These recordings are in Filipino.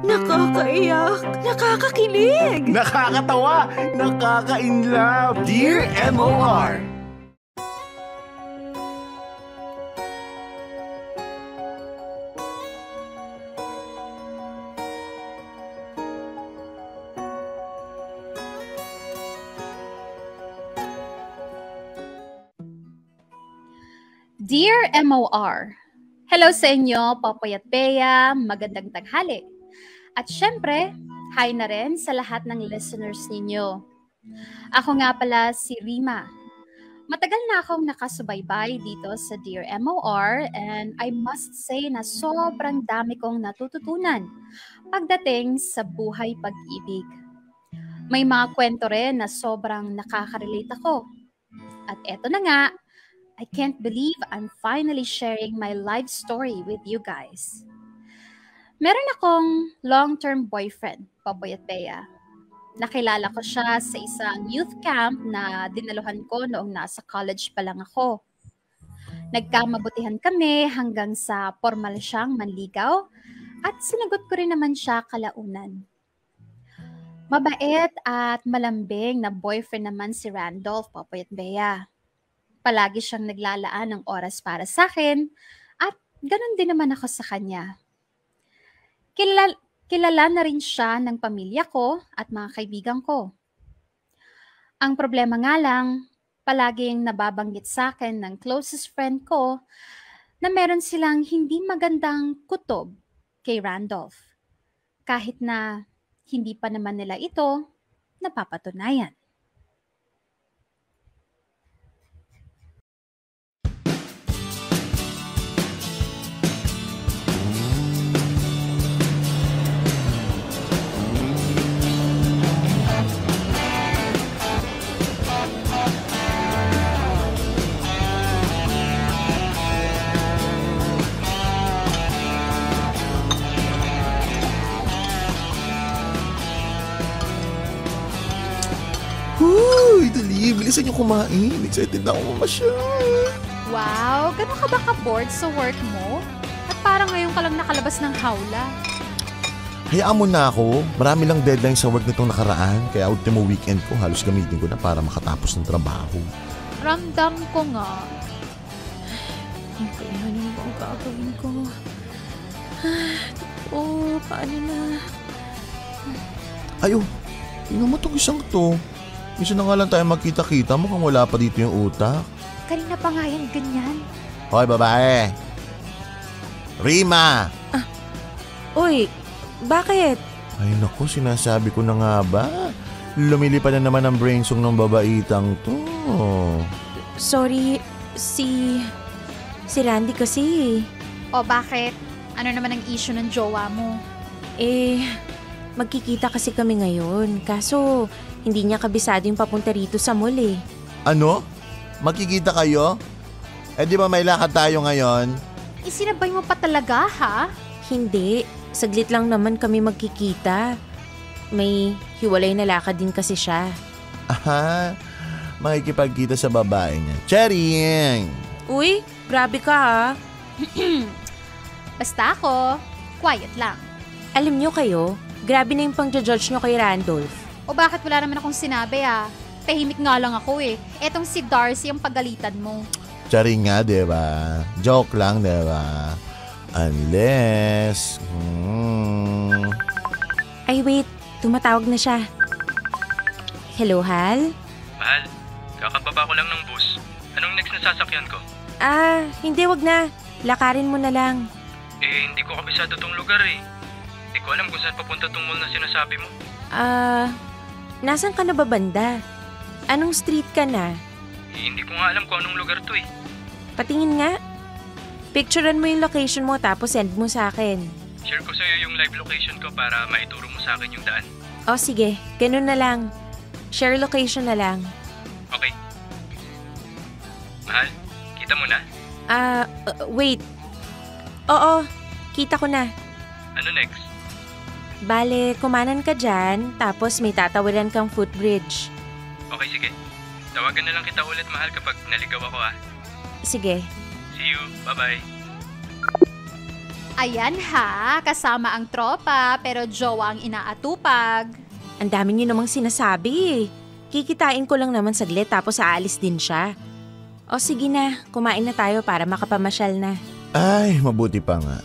Nakakaiyak, nakakakilig, Nakakatawa, nakaka-inlove. Dear MOR. Dear MOR, hello sa inyo, Popoy at Bea, magandang tanghali. At syempre, hi na rin sa lahat ng listeners ninyo. Ako nga pala si Rima. Matagal na akong nakasubaybay dito sa Dear MOR and I must say na sobrang dami kong natututunan pagdating sa buhay pag-ibig. May mga kwento rin na sobrang nakaka-relate ako. At eto na nga, I can't believe I'm finally sharing my life story with you guys. Meron akong long-term boyfriend, Popoy at Bea. Nakilala ko siya sa isang youth camp na dinaluhan ko noong nasa college pa lang ako. Nagkamabutihan kami hanggang sa formal siyang manligaw at sinagot ko rin naman siya kalaunan. Mabait at malambing na boyfriend naman si Randolph, Popoy at Bea. Palagi siyang naglalaan ng oras para sa akin at ganun din naman ako sa kanya. Kilala na rin siya ng pamilya ko at mga kaibigan ko. Ang problema nga lang, palaging nababanggit sa akin ng closest friend ko na meron silang hindi magandang kutob kay Randolph. Kahit na hindi pa naman nila ito napapatunayan. Huy, dali, bilisan niyo kumain. Excited na ako mamasyal. Wow, gano'n ka ba ka-bored sa work mo? At parang ngayon ka lang nakalabas ng hawla. Hayaan mo na ako. Marami lang deadline sa work nitong nakaraan. Kaya ultimo weekend ko, halos gamitin ko na para makatapos ng trabaho. Ramdam ko nga. Kaya ano ba ang gagawin ko? Paano na? Ayo, tingnan mo itong isang to. Isa na nga lang tayo magkita-kita, mukhang wala pa dito yung utak. Kanina pa nga yan, ganyan. Hoy, babae! Rima! Uy, bakit? Ay naku, sinasabi ko na nga ba? Lumilipad na naman ang brainsong ng babaitang to. Sorry, si Randy kasi. O bakit? Ano naman ang issue ng jowa mo? Magkikita kasi kami ngayon. Kaso, hindi niya kabisado yung papunta rito sa mall eh. Ano? Magkikita kayo? Di ba may lakad tayo ngayon? Isinabay mo pa talaga, ha? Hindi. Saglit lang naman kami magkikita. May hiwalay na lakad din kasi siya. Aha, makikipagkita sa babae niya. Chering! Uy, grabe ka ha. Basta ako, quiet lang. Alam niyo kayo, grabe na yung pang-judge niyo kay Randolph. O bakit wala naman akong sinabi Tahimik nga lang ako eh. Etong si Darcy ang pagalitan mo. Charing nga, diba? Joke lang, diba? Unless... Ay wait, tumatawag na siya. Hello, Hal? Mahal, kakababa ko lang ng bus. Anong next na sasakyan ko? Hindi, wag na. Lakarin mo na lang. Hindi ko kabisado tong lugar eh. Hindi ko alam kung saan papunta tong mall na sinasabi mo. Nasaan ka na ba banda? Anong street ka na? Hindi ko nga alam kung anong lugar to eh. Patingin nga. Picturean mo yung location mo tapos send mo sa akin. Share ko sa'yo yung live location ko para maituro mo sa akin yung daan. O sige, ganun na lang. Share location na lang. Okay. Mahal, kita mo na? Wait. Oo, kita ko na. Ano next? Bale, kumanan ka dyan, tapos may tatawiran kang footbridge. Okay, sige. Tawagan na lang kita ulit, mahal, kapag naligaw ako Sige. See you. Bye-bye. Ayan ha, kasama ang tropa pero jowa ang inaatupag. Ang dami niyo namang sinasabi eh. Kikitain ko lang naman saglit tapos aalis din siya. O sige na, kumain na tayo para makapamasyal na. Ay, mabuti pa nga.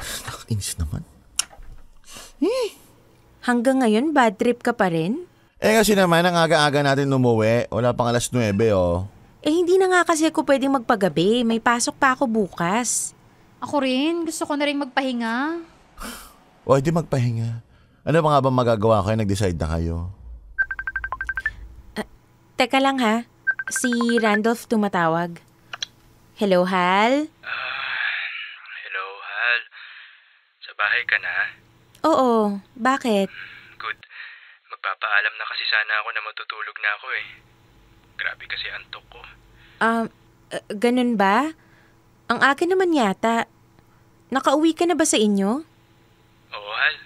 Nakakainis naman. Hanggang ngayon, bad trip ka pa rin? Kasi naman, ang aga-aga natin umuwi. Wala pang 9:00 oh. Hindi na nga kasi ako pwedeng magpagabi. May pasok pa ako bukas. Ako rin, gusto ko na rin magpahinga. O, di magpahinga. Ano ba nga ba magagawa kayo? Nag-decide na kayo? Teka lang ha, si Randolph tumatawag. Hello, Hal? Hello, Hal. Sa bahay ka na? Oo, bakit? Good. Magpapaalam na kasi sana ako na matutulog na ako eh. Grabe kasi antok ko. Ganun ba? Ang aga naman yata. Nakauwi ka na ba sa inyo? Oo, Hal.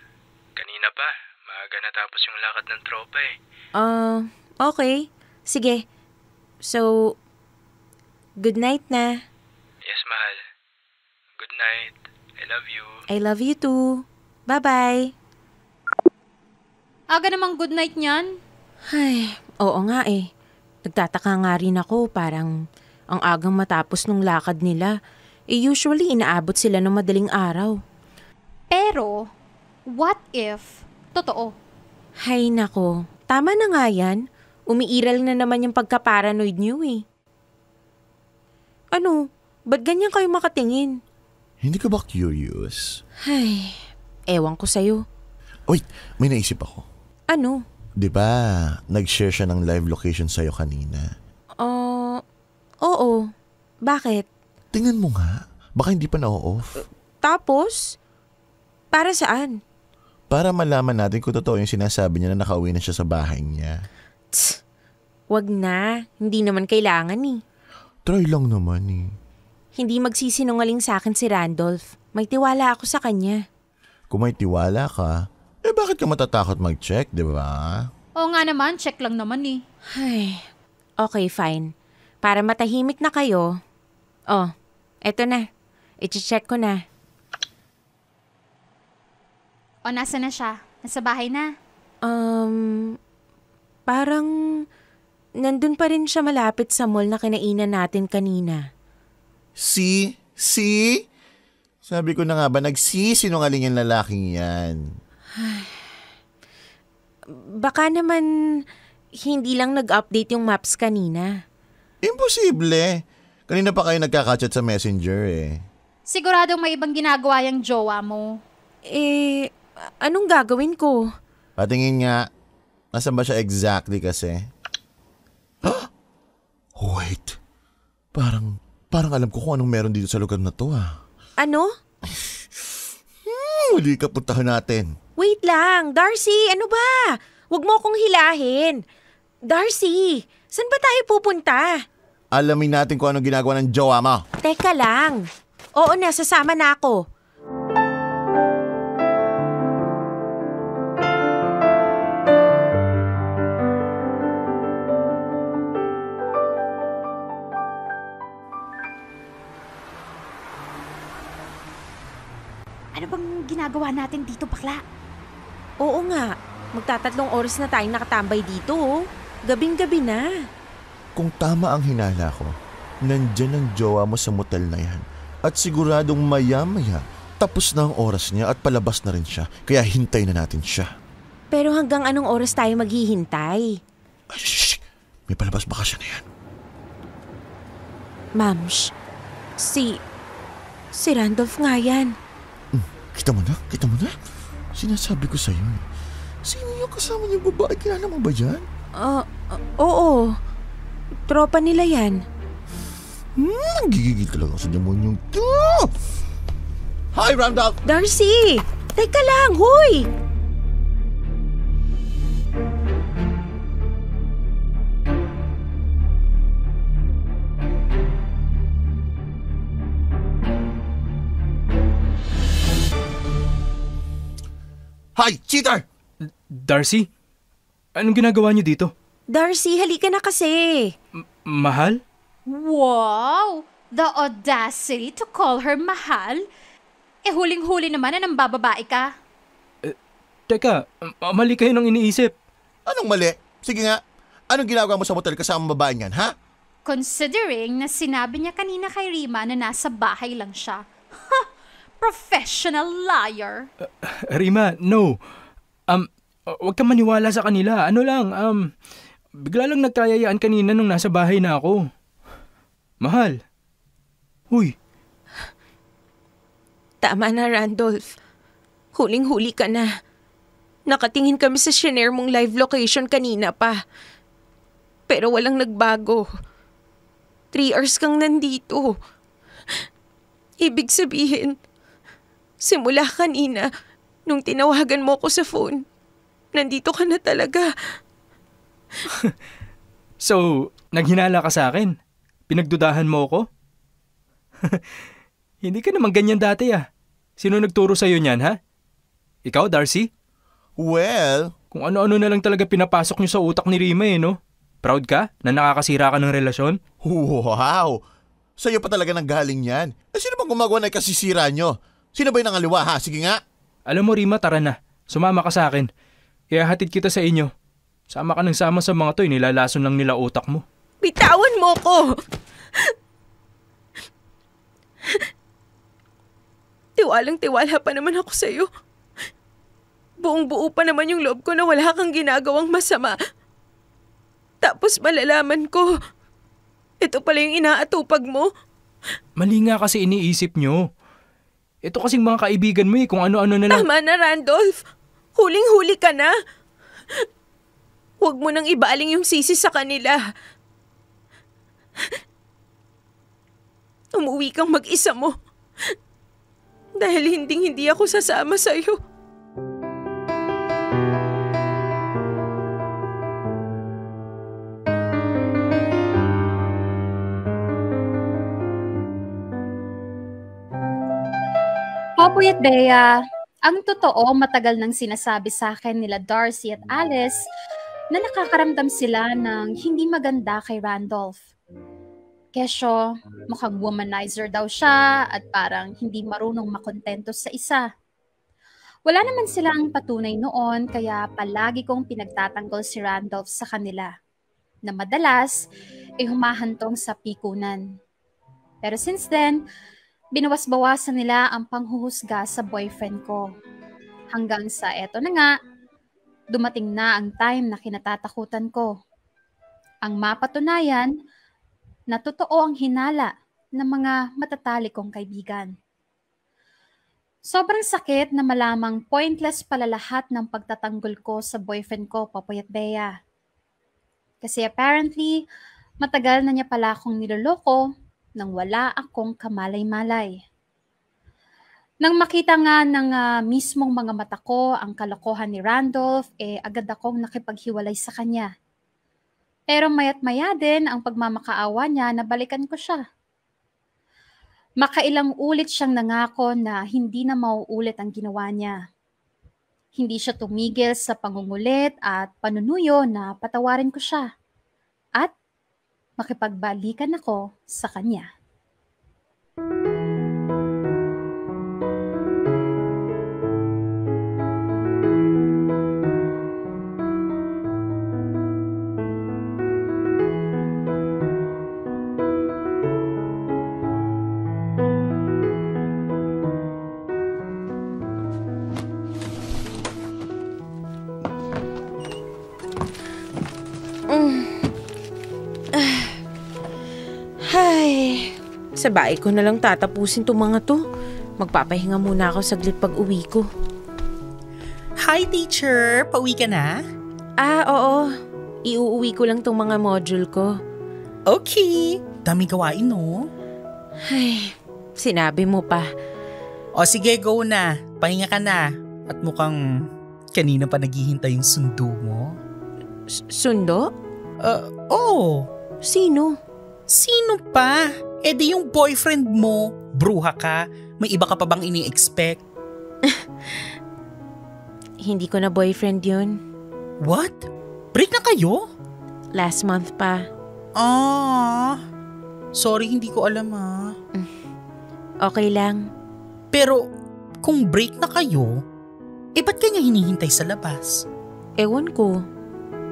Kanina pa. Maaga natapos yung lakad ng tropa eh. Okay. Sige. So, good night na. Yes, mahal. Good night. I love you. I love you too. Bye-bye. Aga namang good night niyan. Ay, oo nga eh. Nagtataka nga rin ako, parang ang agang matapos nung lakad nila. Usually inaabot sila ng madaling araw. Pero, what if totoo? Hay nako, tama na nga yan. Umiiral na naman yung pagka-paranoid niyo eh. Ano? Ba't ganyan kayo makatingin? Hindi ka ba curious? Ay, ewan ko sa'yo. Wait, may naisip ako. Ano? Di ba, nag-share siya ng live location sa'yo kanina? Oo. Bakit? Tingnan mo nga, baka hindi pa na-off. Tapos? Para saan? Para malaman natin kung totoo yung sinasabi niya na nakauwi na siya sa bahay niya. Tsk, wag na. Hindi naman kailangan eh. Try lang naman eh. Hindi magsisinungaling sa akin si Randolph. May tiwala ako sa kanya. Kung may tiwala ka, bakit ka matatakot mag-check, di ba? Oo nga naman, check lang naman eh. Ay, okay, fine. Para matahimik na kayo. Eto na. I-check ko na. O, nasa na siya? Nasa bahay na? Parang nandun pa rin siya malapit sa mall na kinainan natin kanina. See? Sabi ko na nga ba, nagsisinungaling yung lalaking yan. Baka naman hindi lang nag-update yung maps kanina. Imposible. Kanina pa kayo nagkakachat sa messenger eh. Siguradong may ibang ginagawa yung jowa mo. Anong gagawin ko? Patingin nga, nasaan ba siya exactly kasi? Wait, parang alam ko kung anong meron dito sa lugar na to ah. Ano? Huli ka, puntahan natin. Wait lang, Darcy, ano ba? Huwag mo akong hilahin. Darcy, saan ba tayo pupunta? Alamin natin kung anong ginagawa ng jowa mo. Teka lang. Oo na, sasama na ako. Ano bang ginagawa natin dito, bakla? Oo nga, magtatatlong oras na tayong nakatambay dito oh. Gabing-gabi na. Kung tama ang hinala ko, nandyan ang jowa mo sa motel na yan. At siguradong maya-maya, tapos na ang oras niya at palabas na rin siya. Kaya hintay na natin siya. Pero hanggang anong oras tayo maghihintay? Ay, shh! May palabas baka siya na yan. Mams, si Randolph nga yan. Kita mo na? Sinasabi ko sa'yo. Sino yung kasama niyong babae? Kilala mo ba dyan? Oo. Tropa nila yan. Gigigil talaga sa demonyong to. Hi, Randolph! Darcy! Teka lang, huy! Hi, cheater! Darcy? Anong ginagawa niyo dito? Darcy, halika na kasi. Mahal? Wow! The audacity to call her mahal? Huling-huli naman na nang bababae ka. Teka, mali kayo ng iniisip. Anong mali? Sige nga, anong ginagawa mo sa motel kasama babae niyan, ha? Considering na sinabi niya kanina kay Rima na nasa bahay lang siya. Ha! Professional liar. Rima, no. Huwag kang maniwala sa kanila. Ano lang, bigla lang nagkayayaan kanina nung nasa bahay na ako. Mahal. Huy. Tama na, Randolph. Huling-huli ka na. Nakatingin kami sa shinare mong live location kanina pa. Pero walang nagbago. 3 hours kang nandito. Ibig sabihin, simula kanina, nung tinawagan mo ko sa phone, nandito ka na talaga. So, naghinala ka sa akin? Pinagdudahan mo ko? Hindi ka naman ganyan dati ah. Sino nagturo sa'yo niyan, ha? Ikaw, Darcy? Well, Kung ano-ano na lang talaga pinapasok niyo sa utak ni Rima no? Proud ka na nakakasira ka ng relasyon? wow! Sa'yo pa talaga nanggaling yan. Sino bang gumagawa na kasisira nyo? Sino ba yung nangaliwa, ha? Sige nga. Alam mo, Rima, tara na. Sumama ka sa akin. Ihahatid kita sa inyo. Sama ka ng sama sa mga to, nilalason lang nila utak mo. Bitawan mo ko! Tiwalang-tiwala pa naman ako sa'yo. Buong-buo pa naman yung loob ko na wala kang ginagawang masama. Tapos malalaman ko, ito pala yung inaatupag mo. Mali nga kasi iniisip nyo. Ito kasing mga kaibigan mo kung ano-ano na lang. Tama na, Randolph. Huling-huli ka na. Huwag mo nang ibaling yung sisi sa kanila. Umuwi kang mag-isa mo. Dahil hindi ako sasama sa'yo. Popoy at Bea, ang totoo matagal nang sinasabi sa akin nila Darcy at Alice na nakakaramdam sila ng hindi maganda kay Randolph. Kesyo, mukhang womanizer daw siya at parang hindi marunong makontento sa isa. Wala naman silang patunay noon kaya palagi kong pinagtatanggol si Randolph sa kanila na madalas humahantong sa pikunan. Pero since then, binawas-bawasan nila ang panghuhusga sa boyfriend ko. Hanggang sa eto na nga, dumating na ang time na kinatatakutan ko. Ang mapatunayan na totoo ang hinala ng mga matatalik kong kaibigan. Sobrang sakit na malamang pointless pala lahat ng pagtatanggol ko sa boyfriend ko, Popoy at Bea. Kasi apparently, matagal na niya pala akong niloloko nang wala akong kamalay-malay. Nang makita nga ng mismong mga mata ko ang kalokohan ni Randolph, agad akong nakipaghiwalay sa kanya. Pero mayat-maya din ang pagmamakaawa niya na balikan ko siya. Makailang ulit siyang nangako na hindi na mauulit ang ginawa niya. Hindi siya tumigil sa pangungulit at panunuyo na patawarin ko siya. At makipagbalikan ako sa kanya. Sa bahay ko na lang tatapusin itong mga to. Magpapahinga muna ako saglit pag uwi ko. Hi, teacher! Pauwi ka na? Oo. Iuuwi ko lang itong mga module ko. Okay. Daming gawain, no? Ay, sinabi mo pa. O sige, go na. Pahinga ka na. At mukhang kanina pa naghihintay yung sundo mo. Sundo? Oo. Sino? Sino pa? Eh di yung boyfriend mo. Bruha ka. May iba ka pa bang ini-expect? Hindi ko na boyfriend yun. What? Break na kayo? Last month pa. Sorry, hindi ko alam Okay lang. Pero kung break na kayo, ba't kanya hinihintay sa labas? Ewan ko.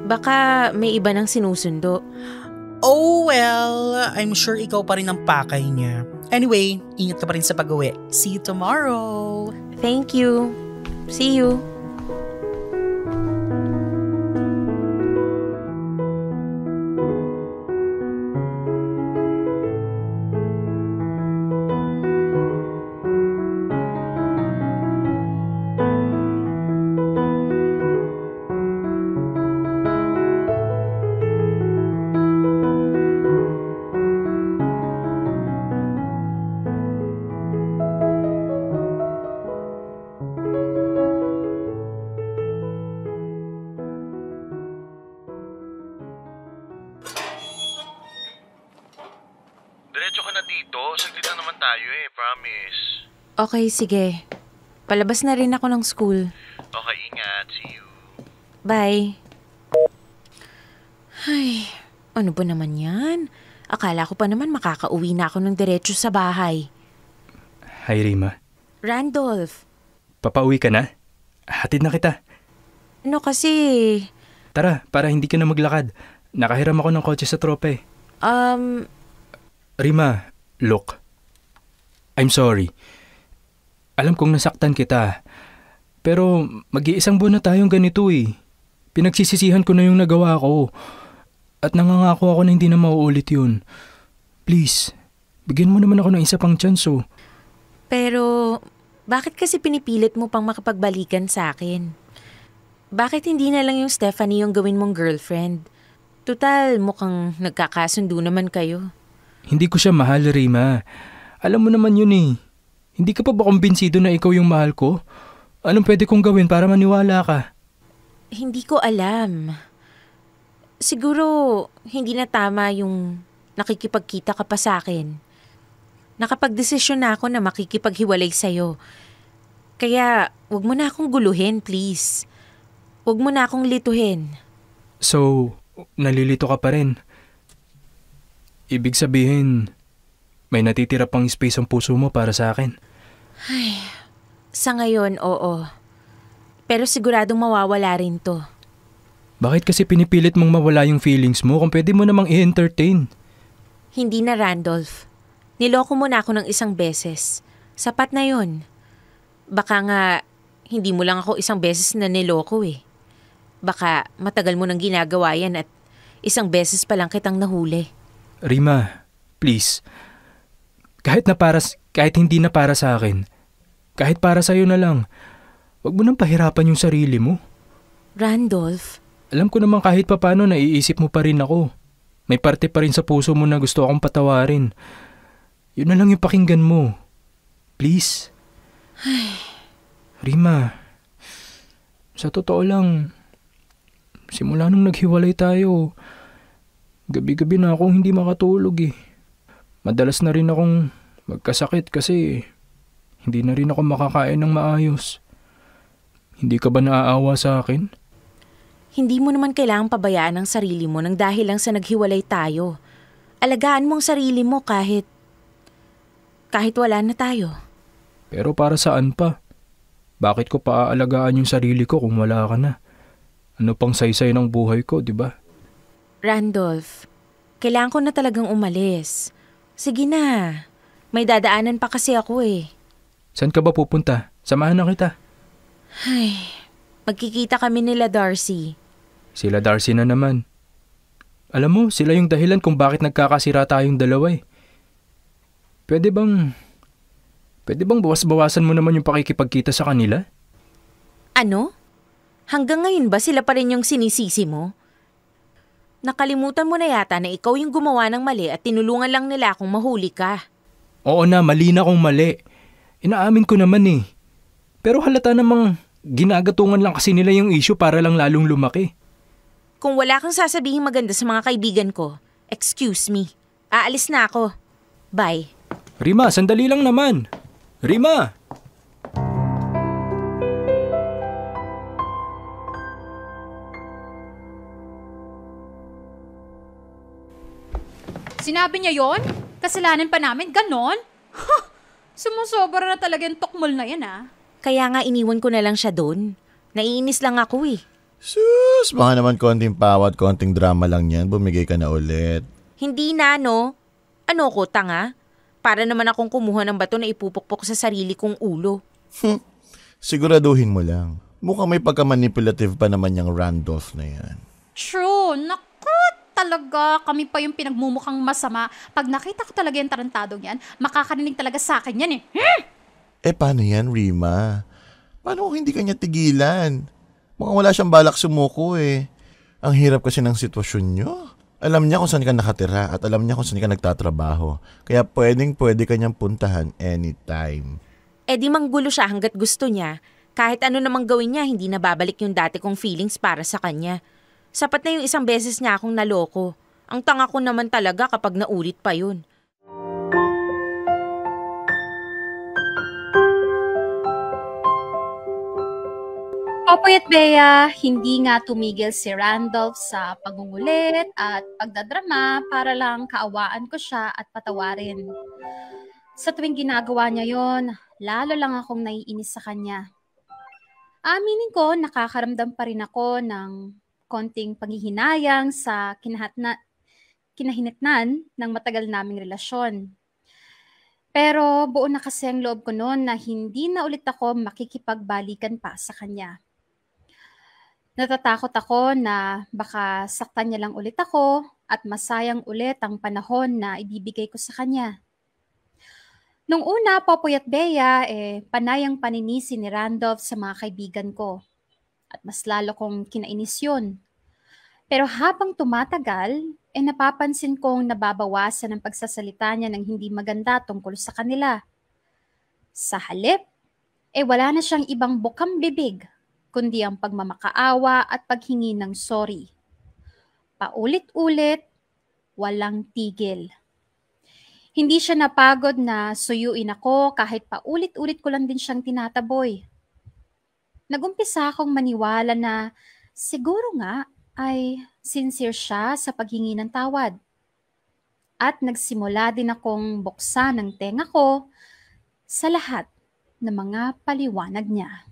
Baka may iba nang sinusundo. Oh well, I'm sure ikaw pa rin ang pakay niya. Anyway, ingat ka pa rin sa pag-uwi. See you tomorrow. Thank you. See you. Diretso ka na dito. Saglit na naman tayo promise. Okay, sige. Palabas na rin ako ng school. Okay, ingat. See you. Bye. Ay, ano ba naman yan? Akala ko pa naman makakauwi na ako ng diretso sa bahay. Hi, Rima. Randolph, Papauwi ka na? Hatid na kita. ano kasi, Tara, para hindi ka na maglakad. Nakahiram ako ng kotse sa tropa eh. Rima, look. I'm sorry. Alam kong nasaktan kita. Pero mag-iisang buwan na tayong ganito eh. Pinagsisisihan ko na yung nagawa ko. At nangangako ako na hindi na mauulit yun. Please, bigyan mo naman ako ng isa pang chance oh. pero bakit kasi pinipilit mo pang makapagbalikan sa akin? Bakit hindi na lang yung Stephanie yung gawin mong girlfriend? Tutal, mukhang nagkakasundo naman kayo. Hindi ko siya mahal, Rima. Alam mo naman yun eh. Hindi ka pa ba kumbinsido na ikaw yung mahal ko? Anong pwede kong gawin para maniwala ka? Hindi ko alam. Siguro, hindi na tama yung nakikipagkita ka pa sa akin. Nakapagdesisyon na ako na makikipaghiwalay sa'yo. Kaya, wag mo na akong guluhin, please. Wag mo na akong lituhin. So, nalilito ka pa rin. Ibig sabihin, may natitira pang space ang puso mo para sa akin. Sa ngayon, oo. Pero siguradong mawawala rin to. Bakit kasi pinipilit mong mawala yung feelings mo kung pwede mo namang i-entertain? Hindi na, Randolph. Niloko mo na ako ng isang beses. Sapat na yon. Baka nga, hindi mo lang ako isang beses na niloko eh. Baka matagal mo nang ginagawa yan at isang beses pa lang kitang nahuli. Rima, please. Kahit hindi na para sa akin, kahit para sa'yo na lang, wag mo nang pahirapan yung sarili mo. Randolph, Alam ko naman kahit papano naiisip mo pa rin ako. May parte pa rin sa puso mo na gusto akong patawarin. Yun na lang yung pakinggan mo. Please. Rima, sa totoo lang, simula nung naghiwalay tayo, gabi-gabi na akong hindi makatulog eh. Madalas na rin akong magkasakit kasi hindi na rin ako makakain ng maayos. Hindi ka ba naaawa sa akin? hindi mo naman kailangang pabayaan ang sarili mo nang dahil lang sa naghiwalay tayo. Alagaan mo ang sarili mo kahit wala na tayo. Pero para saan pa? Bakit ko pa aalagaan yung sarili ko kung wala ka na? Ano pang saysay ng buhay ko, di ba? Randolph, kailangan ko na talagang umalis. Sige na. May dadaanan pa kasi ako eh. Saan ka ba pupunta? Samahan na kita. Magkikita kami nila Darcy. Sila Darcy na naman. Alam mo, sila yung dahilan kung bakit nagkakasira tayong dalawa eh. Pwede bang bawas-bawasan mo naman yung pakikipagkita sa kanila? Ano? Hanggang ngayon ba sila pa rin yung sinisisi mo? Nakalimutan mo na yata na ikaw yung gumawa ng mali at tinulungan lang nila akong mahuli ka. Oo na, mali na kong mali. Inaamin ko naman eh. Pero halata namang ginagatungan lang kasi nila yung issue para lang lalong lumaki. Kung wala kang sasabihin maganda sa mga kaibigan ko, excuse me. Aalis na ako. Bye. Rima, sandali lang naman. Rima! Sinabi niya yon? Kasalanan pa namin? Ganon? Sumusobra na talaga yung tukmol na yan Kaya nga iniwan ko na lang siya doon. Naiinis lang ako eh. Sus, baka naman konting pawat, konting drama lang yan. Bumigay ka na ulit. Hindi na, no? Ano ko, tanga? Para naman akong kumuha ng bato na ipupukpok sa sarili kong ulo. Siguraduhin mo lang. Mukhang may pagka-manipulative pa naman yung Randolph na yan. True. Naku, talaga. Kami pa yung pinagmumukhang masama. Pag nakita ko talaga yung tarantadong yan, makakarinig talaga sa akin yan eh. Paano yan, Rima? Paano kung hindi kanya tigilan? Mukhang wala siyang balak sumuko eh. Ang hirap kasi ng sitwasyon nyo. Alam niya kung saan ka nakatira at alam niya kung saan ka nagtatrabaho. Kaya pwede kanyang puntahan anytime. Di manggulo siya hanggat gusto niya. Kahit ano namang gawin niya, hindi na babalik yung dati kong feelings para sa kanya. Sapat na yung isang beses niya akong naloko. Ang tanga ko naman talaga kapag naulit pa yun. Popoy at Bea, hindi nga tumigil si Randolph sa pagungulit at pagdadrama para lang kaawaan ko siya at patawarin. Sa tuwing ginagawa niya yon, lalo lang akong naiinis sa kanya. Aminin ko, nakakaramdam pa rin ako ng konting panghihinayang sa kinahinatnan ng matagal naming relasyon. Pero buo na kasi ang loob ko noon na hindi na ulit ako makikipagbalikan pa sa kanya. Natatakot ako na baka saktan niya lang ulit ako at masayang ulit ang panahon na ibibigay ko sa kanya. Nung una, Popoy at Bea, panayang paninisi ni Randolph sa mga kaibigan ko. At mas lalo kong kinainis yun. Pero habang tumatagal, napapansin kong nababawasan ang pagsasalita niya ng hindi maganda tungkol sa kanila. Sa halip, wala na siyang ibang bukang bibig, kundi ang pagmamakaawa at paghingi ng sorry. Paulit-ulit, walang tigil. Hindi siya napagod na suyuin ako kahit paulit-ulit ko lang din siyang tinataboy. Nagumpisa akong maniwala na siguro nga ay sincere siya sa paghingi ng tawad. At nagsimula din akong buksan ang tenga ko sa lahat ng mga paliwanag niya.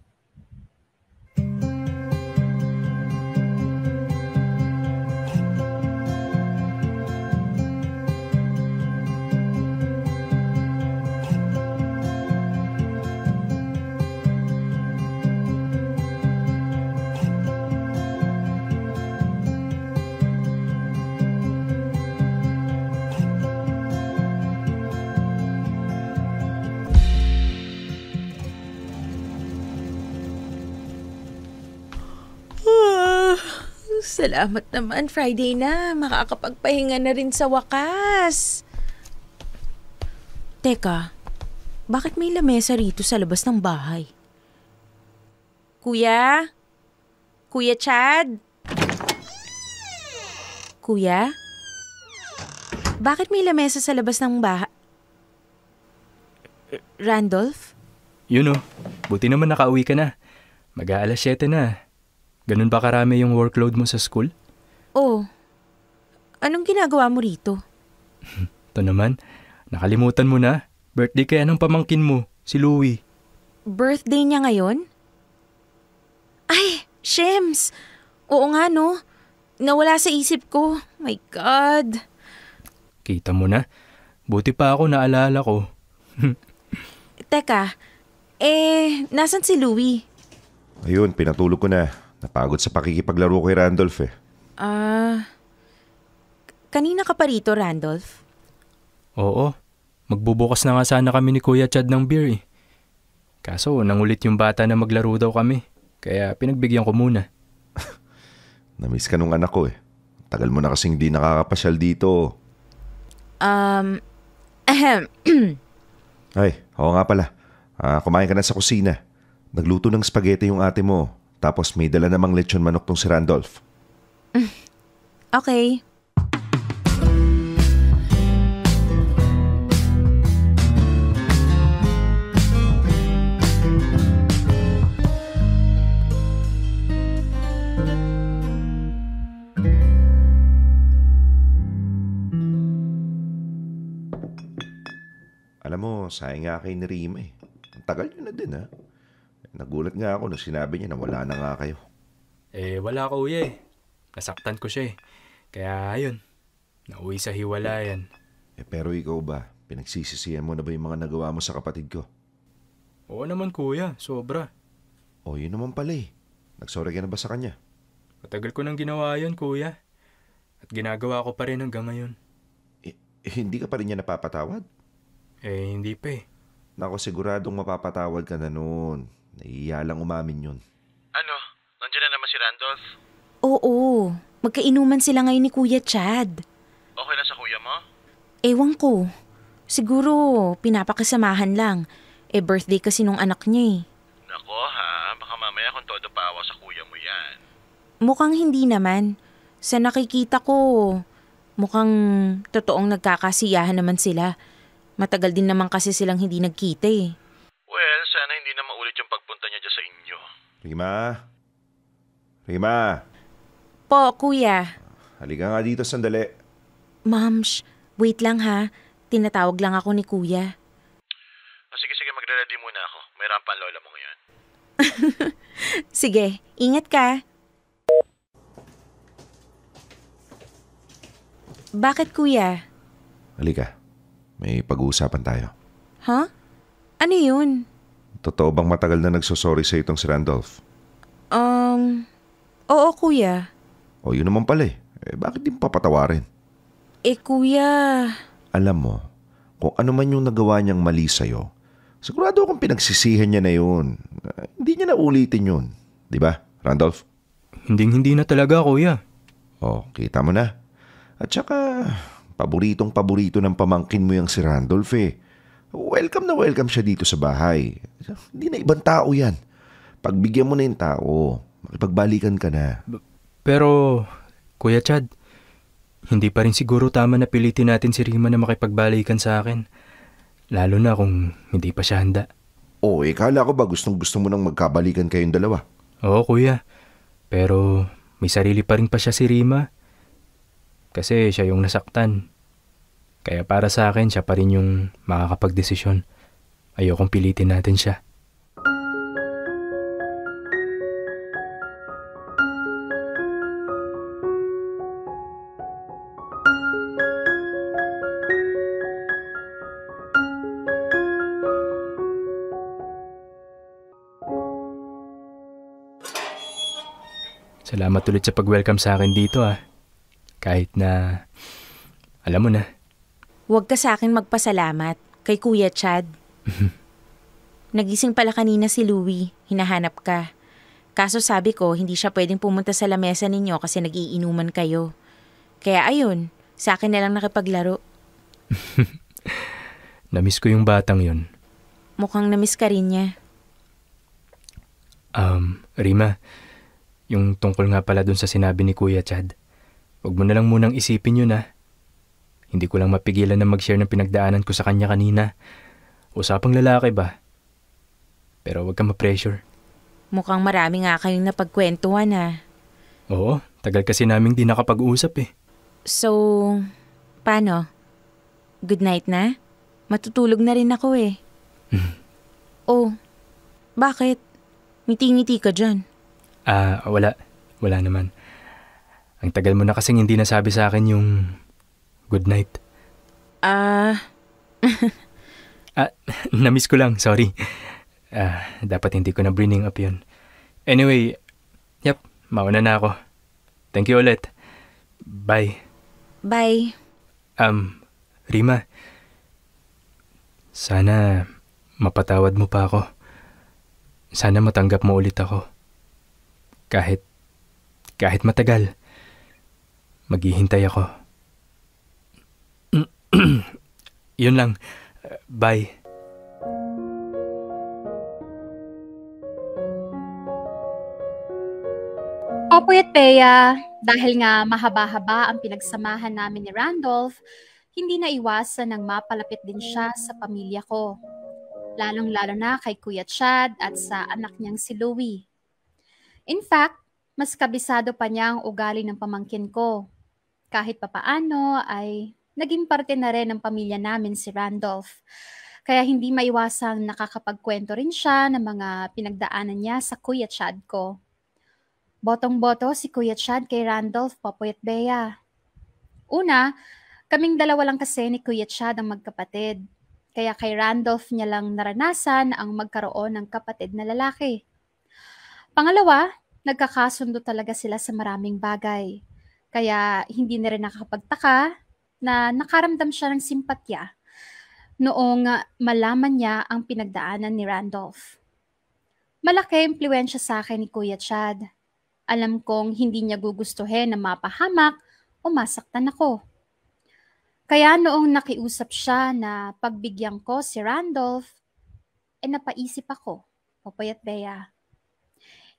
Salamat naman, Friday na. Makakapagpahinga na rin sa wakas. Teka, bakit may lamesa rito sa labas ng bahay? Kuya? Kuya Chad? Kuya? Bakit may lamesa sa labas ng bahay? Randolph? Yun o, buti naman nakauwi ka na. Mag-aalas 7 na. Ganun ba karami yung workload mo sa school? Oo. Anong ginagawa mo rito? Ito naman, nakalimutan mo na. Birthday kaya ng pamangkin mo, si Louie. Birthday niya ngayon? Ay, Shems! Oo nga no. Nawala sa isip ko. My God. Kita mo na. Buti pa ako naalala ko. Teka, nasan si Louie? Ayun, pinatulog ko na. Napagod sa pakikipaglaro kay Randolph Kanina ka pa rito, Randolph? Oo, magbubukas na nga sana kami ni Kuya Chad ng beer eh. Kaso nangulit yung bata na maglaro daw kami, kaya pinagbigyan ko muna. Namiss ka nung anak ko eh. Tagal mo na kasing di nakakapasyal dito. Ahem. Ay, oo nga pala. Kumain ka na sa kusina. Nagluto ng spaghetti yung ate mo. Tapos may dala namang lechon manok tong si Randolph. Okay. Alam mo, sayang nga kay ni Rima eh. Ang tagal nyo na din ha. Nagulat nga ako nung sinabi niya na wala na nga kayo. Wala kuya eh. Nasaktan ko siya eh. Kaya ayun, nauwi sa hiwalayan. Pero ikaw ba, pinagsisisihan mo na ba yung mga nagawa mo sa kapatid ko? Oo naman kuya, sobra. O yun naman pala eh. Nagsorry ka na ba sa kanya? Matagal ko nang ginawa yun kuya. At ginagawa ko pa rin hanggang ngayon. Hindi ka pa rin niya napapatawad? Hindi pa eh. Nako, siguradong mapapatawad ka na noon. Naiiya lang umamin yun. Ano? Nandiyan na naman si Randolph? Oo. Magkainuman sila ngayon ni Kuya Chad. Okay lang sa kuya mo? Ewan ko. Siguro pinapakisamahan lang. Birthday kasi nung anak niya eh. Nako ha, baka mamaya kung todo pawa sa kuya mo yan. Mukhang hindi naman. Sa nakikita ko, mukhang totoong nagkakasiyahan naman sila. Matagal din naman kasi silang hindi nagkita eh. Well, sana hindi na maulit yung pagpunta niya dyan sa inyo. Rima? Po, kuya. Halika nga dito sandali. Ma'am, wait lang ha. Tinatawag lang ako ni kuya. Sige, magre-ready muna ako. May rampa ang lola mo ngayon. Sige, ingat ka. Bakit kuya? Halika. May pag-uusapan tayo. Huh? Ano yun? Totoo bang matagal na nagsosorry sa itong si Randolph? Oo kuya. O yun naman pala eh. Bakit di mo papatawarin? Kuya. Alam mo, kung ano man yung nagawa niyang mali sa'yo, sigurado akong pinagsisihan niya na yun. Hindi niya na ulitin yun. Di ba, Randolph? Hindi na talaga kuya. Kita mo na. At saka, paborito ng pamangkin mo yung si Randolph eh. Welcome na welcome siya dito sa bahay. Hindi na ibang tao yan. Pagbigyan mo na yung tao, makipagbalikan ka na. Pero, Kuya Chad, hindi pa rin siguro tama na pilitin natin si Rima na makipagbalikan sa akin. Lalo na kung hindi pa siya handa. Kala ko ba gusto mo nang magkabalikan kayong dalawa? Oo, kuya. Pero may sarili pa rin pa siya si Rima. Kasi siya yung nasaktan. Kaya para sa akin, siya pa rin yung makakapagdesisyon. Ayokong pilitin natin siya. Salamat ulit sa pag-welcome sa akin dito Kahit na, alam mo na. Huwag ka sa akin magpasalamat kay Kuya Chad. Nagising pala kanina si Louie, hinahanap ka. Kaso sabi ko, hindi siya pwedeng pumunta sa lamesa ninyo kasi nag-iinuman kayo. Kaya ayun, sa akin na lang nakipaglaro. Namiss ko yung batang yun. Mukhang namiss ka rin niya. Rima, yung tungkol nga pala dun sa sinabi ni Kuya Chad, huwag mo na lang munang isipin yun Hindi ko lang mapigilan na mag-share ng pinagdaanan ko sa kanya kanina. Usapang lalaki ba? Pero huwag kang ma-pressure. Mukhang marami nga kayong napagkwentuhan Oo, tagal kasi naming di nakapag-usap So, paano? Good night na? Matutulog na rin ako Bakit? Ngiti-ngiti ka dyan. Wala. Wala naman. Ang tagal mo na kasing hindi nasabi sa akin yung good night. Namiss ko lang, sorry. Dapat hindi ko na bringing up yun. Anyway, mauna na ako. Thank you ulit. Bye. Bye. Rima, sana mapatawad mo pa ako. Sana matanggap mo ulit ako. Kahit matagal. Maghihintay ako. Yun lang. Bye. Popoy at Bea, dahil nga mahaba-haba ang pinagsamahan namin ni Randolph, hindi na iwasan ng mapalapit din siya sa pamilya ko. Lalong-lalo na kay Kuya Chad at sa anak niyang si Louie. In fact, mas kabisado pa niya ang ugali ng pamangkin ko. Kahit papaano ay naging parte na rin ng pamilya namin si Randolph. Kaya hindi maiwasang nakakapagkwento rin siya ng mga pinagdaanan niya sa Kuya Chad ko. Botong-boto si Kuya Chad kay Randolph, Popoy at Bea. Una, kaming dalawa lang kasi ni Kuya Chad ang magkapatid. Kaya kay Randolph niya lang naranasan ang magkaroon ng kapatid na lalaki. Pangalawa, nagkakasundo talaga sila sa maraming bagay. Kaya hindi na rin nakakapagtaka na nakaramdam siya ng simpatya noong malaman niya ang pinagdaanan ni Randolph. Malaki impluwensya sa akin ni Kuya Chad. Alam kong hindi niya gugustuhin na mapahamak o masaktan ako. Kaya noong nakiusap siya na pagbigyan ko si Randolph, napaisip ako, Popoy at Bea.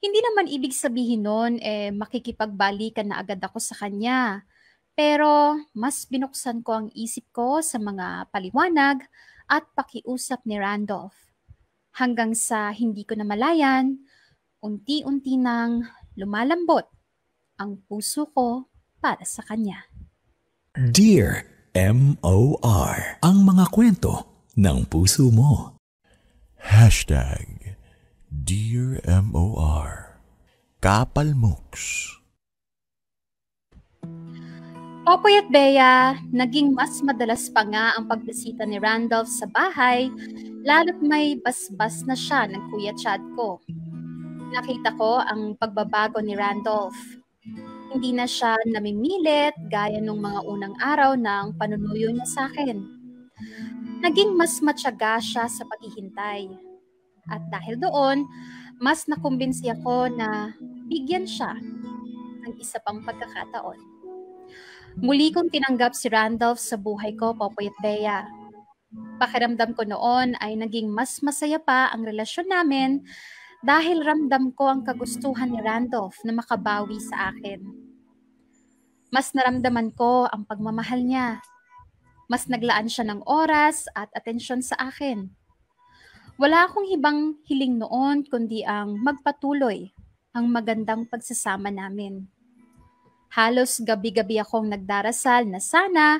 Hindi naman ibig sabihin nun makikipagbalikan na agad ako sa kanya. Pero mas binuksan ko ang isip ko sa mga paliwanag at pakiusap ni Randolph. Hanggang sa hindi ko namalayan, unti-unti nang lumalambot ang puso ko para sa kanya. Dear M.O.R. Ang mga kwento ng puso mo. Dear M.O.R. Kapalmoks. Popoy at Bea, naging mas madalas pa nga ang pagbisita ni Randolph sa bahay, lalo't may basbas na siya ng Kuya Chad ko. Nakita ko ang pagbabago ni Randolph. Hindi na siya namimilit gaya nung mga unang araw ng panunuyo niya sa akin. Naging mas matyaga siya sa paghihintay. At dahil doon, mas nakumbinsi ako na bigyan siya ng isa pang pagkakataon. Muli kong tinanggap si Randolph sa buhay ko, Popoy at Bea. Pakiramdam ko noon ay naging mas masaya pa ang relasyon namin dahil ramdam ko ang kagustuhan ni Randolph na makabawi sa akin. Mas naramdaman ko ang pagmamahal niya. Mas naglaan siya ng oras at atensyon sa akin. Wala akong ibang hiling noon kundi ang magpatuloy ang magandang pagsasama namin. Halos gabi-gabi akong nagdarasal na sana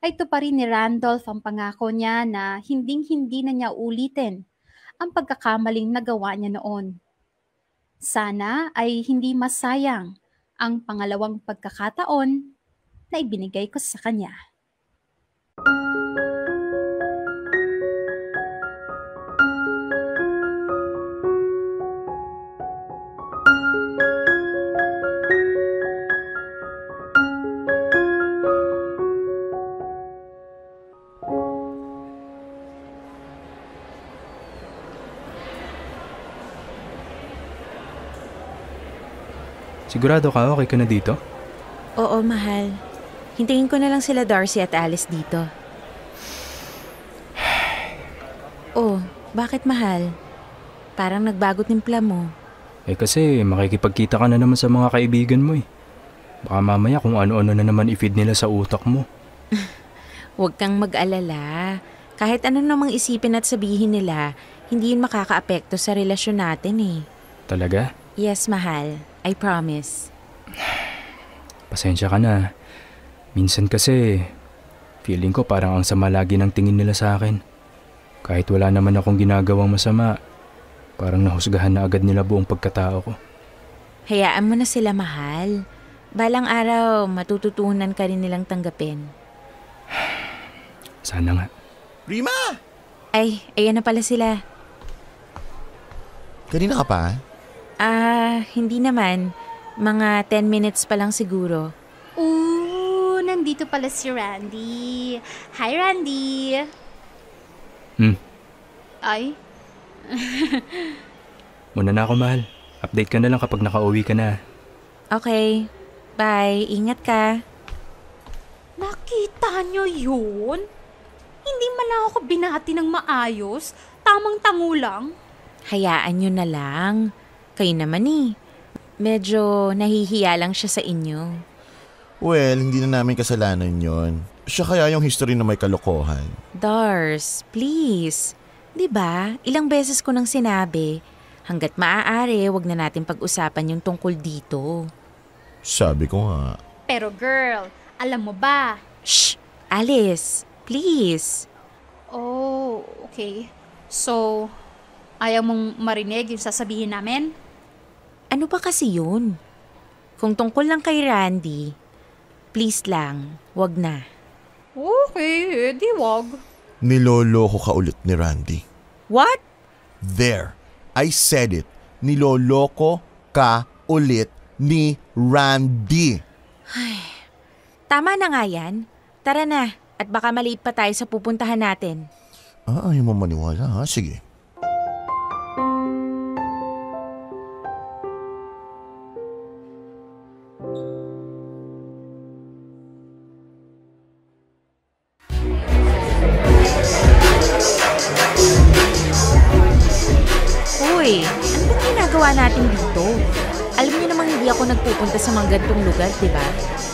ay tuparin ni Randolph ang pangako niya na hinding-hindi na niya ulitin ang pagkakamaling nagawa niya noon. Sana ay hindi masayang ang pangalawang pagkakataon na ibinigay ko sa kanya. Sigurado ka okay ka na dito? Oo, mahal. Hintayin ko na lang sila Darcy at Alice dito. Oh, bakit mahal? Parang nagbago timpla mo. Kasi makikipagkita ka na naman sa mga kaibigan mo eh. Baka mamaya kung ano-ano na naman i-feed nila sa utak mo. Huwag kang mag-alala. Kahit ano namang isipin at sabihin nila, hindi yun makakaapekto sa relasyon natin eh. Talaga? Yes, mahal. I promise. Pasensya ka na. Minsan kasi, feeling ko parang ang sama lagi ng tingin nila sa akin. Kahit wala naman akong ginagawang masama, parang nahusgahan na agad nila buong pagkatao ko. Hayaan mo na sila, mahal. Balang araw, matututunan ka rin nilang tanggapin. Sana nga. Rima! Ay, ayan na pala sila. Kanina ka pa? Hindi naman. Mga 10 minutes pa lang siguro. Nandito pala si Randy. Hi, Randy. Ay? Muna na ako, mahal. Update ka na lang kapag nakauwi ka na. Okay. Bye. Ingat ka. Kita niyo yun? Hindi man lang ako binati ng maayos, tamang-tango lang. Hayaan nyo na lang. Kayo naman medyo nahihiya lang siya sa inyo. Well, hindi na namin kasalanan yon. Siya kaya yung history na may kalokohan. Dars, please. 'Di ba? Ilang beses ko nang sinabi, hanggat maaari, wag na natin pag-usapan yung tungkol dito. Sabi ko nga. Pero girl, alam mo ba? Shh! Alice, please. Oh, okay. So, ayaw mong marinig yung sasabihin namin? Ano ba kasi yun? Kung tungkol lang kay Randy, please lang, wag na. Okay, di wag. Niloloko ka ulit ni Randy. What? There. I said it. Niloloko ka ulit ni Randy. Tama na nga yan. Tara na, at baka maliit pa tayo sa pupuntahan natin. Ayaw mo maniwala ha? Sige. Uy, ano bang ginagawa natin dito? Alam niyo namang hindi ako nagpupunta sa mga gantong lugar, di ba?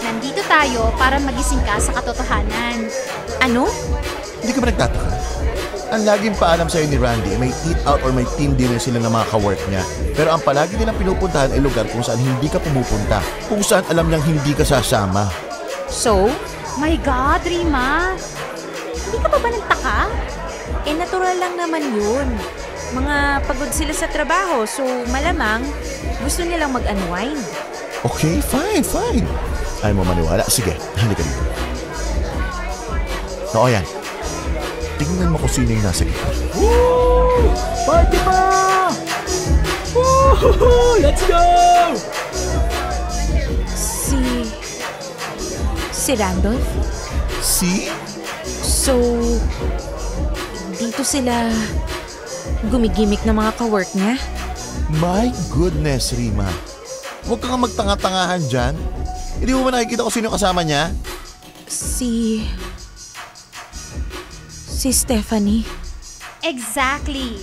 Nandito tayo para magising ka sa katotohanan. Ano? Hindi ka ba nagtataka? Ang laging paalam sa'yo ni Randy, may eat out or may team dinner sila ng mga kawork niya. Pero ang palagi nilang pinupuntahan ay lugar kung saan hindi ka pumupunta. Kung saan alam niyang hindi ka sasama. So? My God, Rima! Hindi ka pa ba nagtaka? Natural lang naman yun. Mga pagod sila sa trabaho, so malamang gusto nilang mag-unwind. Okay, fine. Ayaw mo maniwala? Sige, halika dito. Oo, yan. Tingnan mo kung sino yung nasa gitna. Woo! Party pa! Woo! Let's go! Si Randolph? So, dito sila gumigimik ng mga kawork niya? My goodness, Rima. Huwag ka nga magtanga-tangahan dyan. Hindi mo ba nakikita kung sino kasama niya? Si Stephanie. Exactly.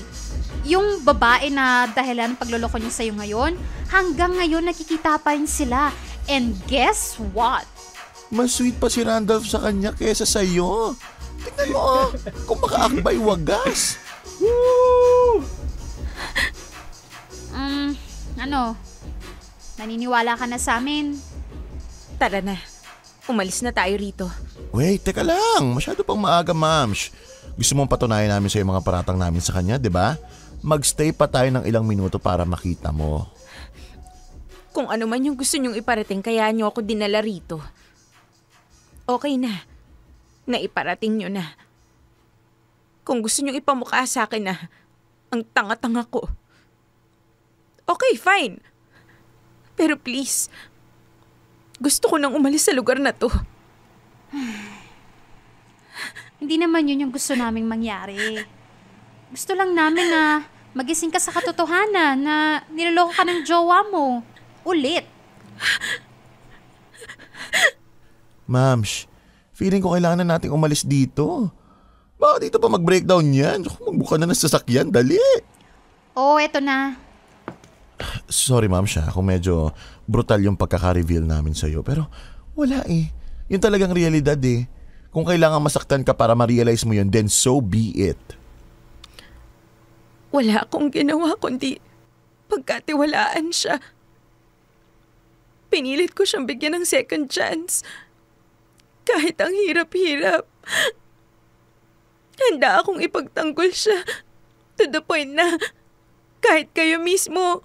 Yung babae na dahilan ng pagloloko niya sa'yo ngayon, hanggang ngayon nakikita pa rin sila. And guess what? Mas sweet pa si Randolph sa kanya kesa sa'yo. Tingnan mo, kung makaakbay wagas. Woo! Naniniwala ka na sa amin? Tara na. Umalis na tayo rito. Wait, teka lang. Masyado pang maaga, Mams. Gusto mong patunayan namin sa'yo mga paratang namin sa kanya, di ba? Magstay pa tayo ng ilang minuto para makita mo. Kung ano man yung gusto nyong iparating, kaya nyo ako dinala rito. Okay na. Naiparating nyo na. Kung gusto nyong ipamukha sa akin na ang tanga-tanga ko. Okay, fine. Pero please, gusto ko nang umalis sa lugar na to. Hindi naman yun yung gusto naming mangyari. Gusto lang namin na magising ka sa katotohanan na niloloko ka ng jowa mo. Ulit. Mams, feeling ko kailangan na nating umalis dito. Baka dito pa mag-breakdown yan. Magbuka na ng sasakyan, dali. Eto na. Sorry, Ma'am, kung medyo brutal yung pagkaka-reveal namin sa'yo. Pero wala eh. Yun talagang realidad eh. Kung kailangan masaktan ka para ma-realize mo yun, then so be it. Wala akong ginawa kundi pagkatiwalaan siya. Pinilit ko siyang bigyan ng second chance. Kahit ang hirap-hirap. Handa akong ipagtanggol siya to the point na kahit kayo mismo,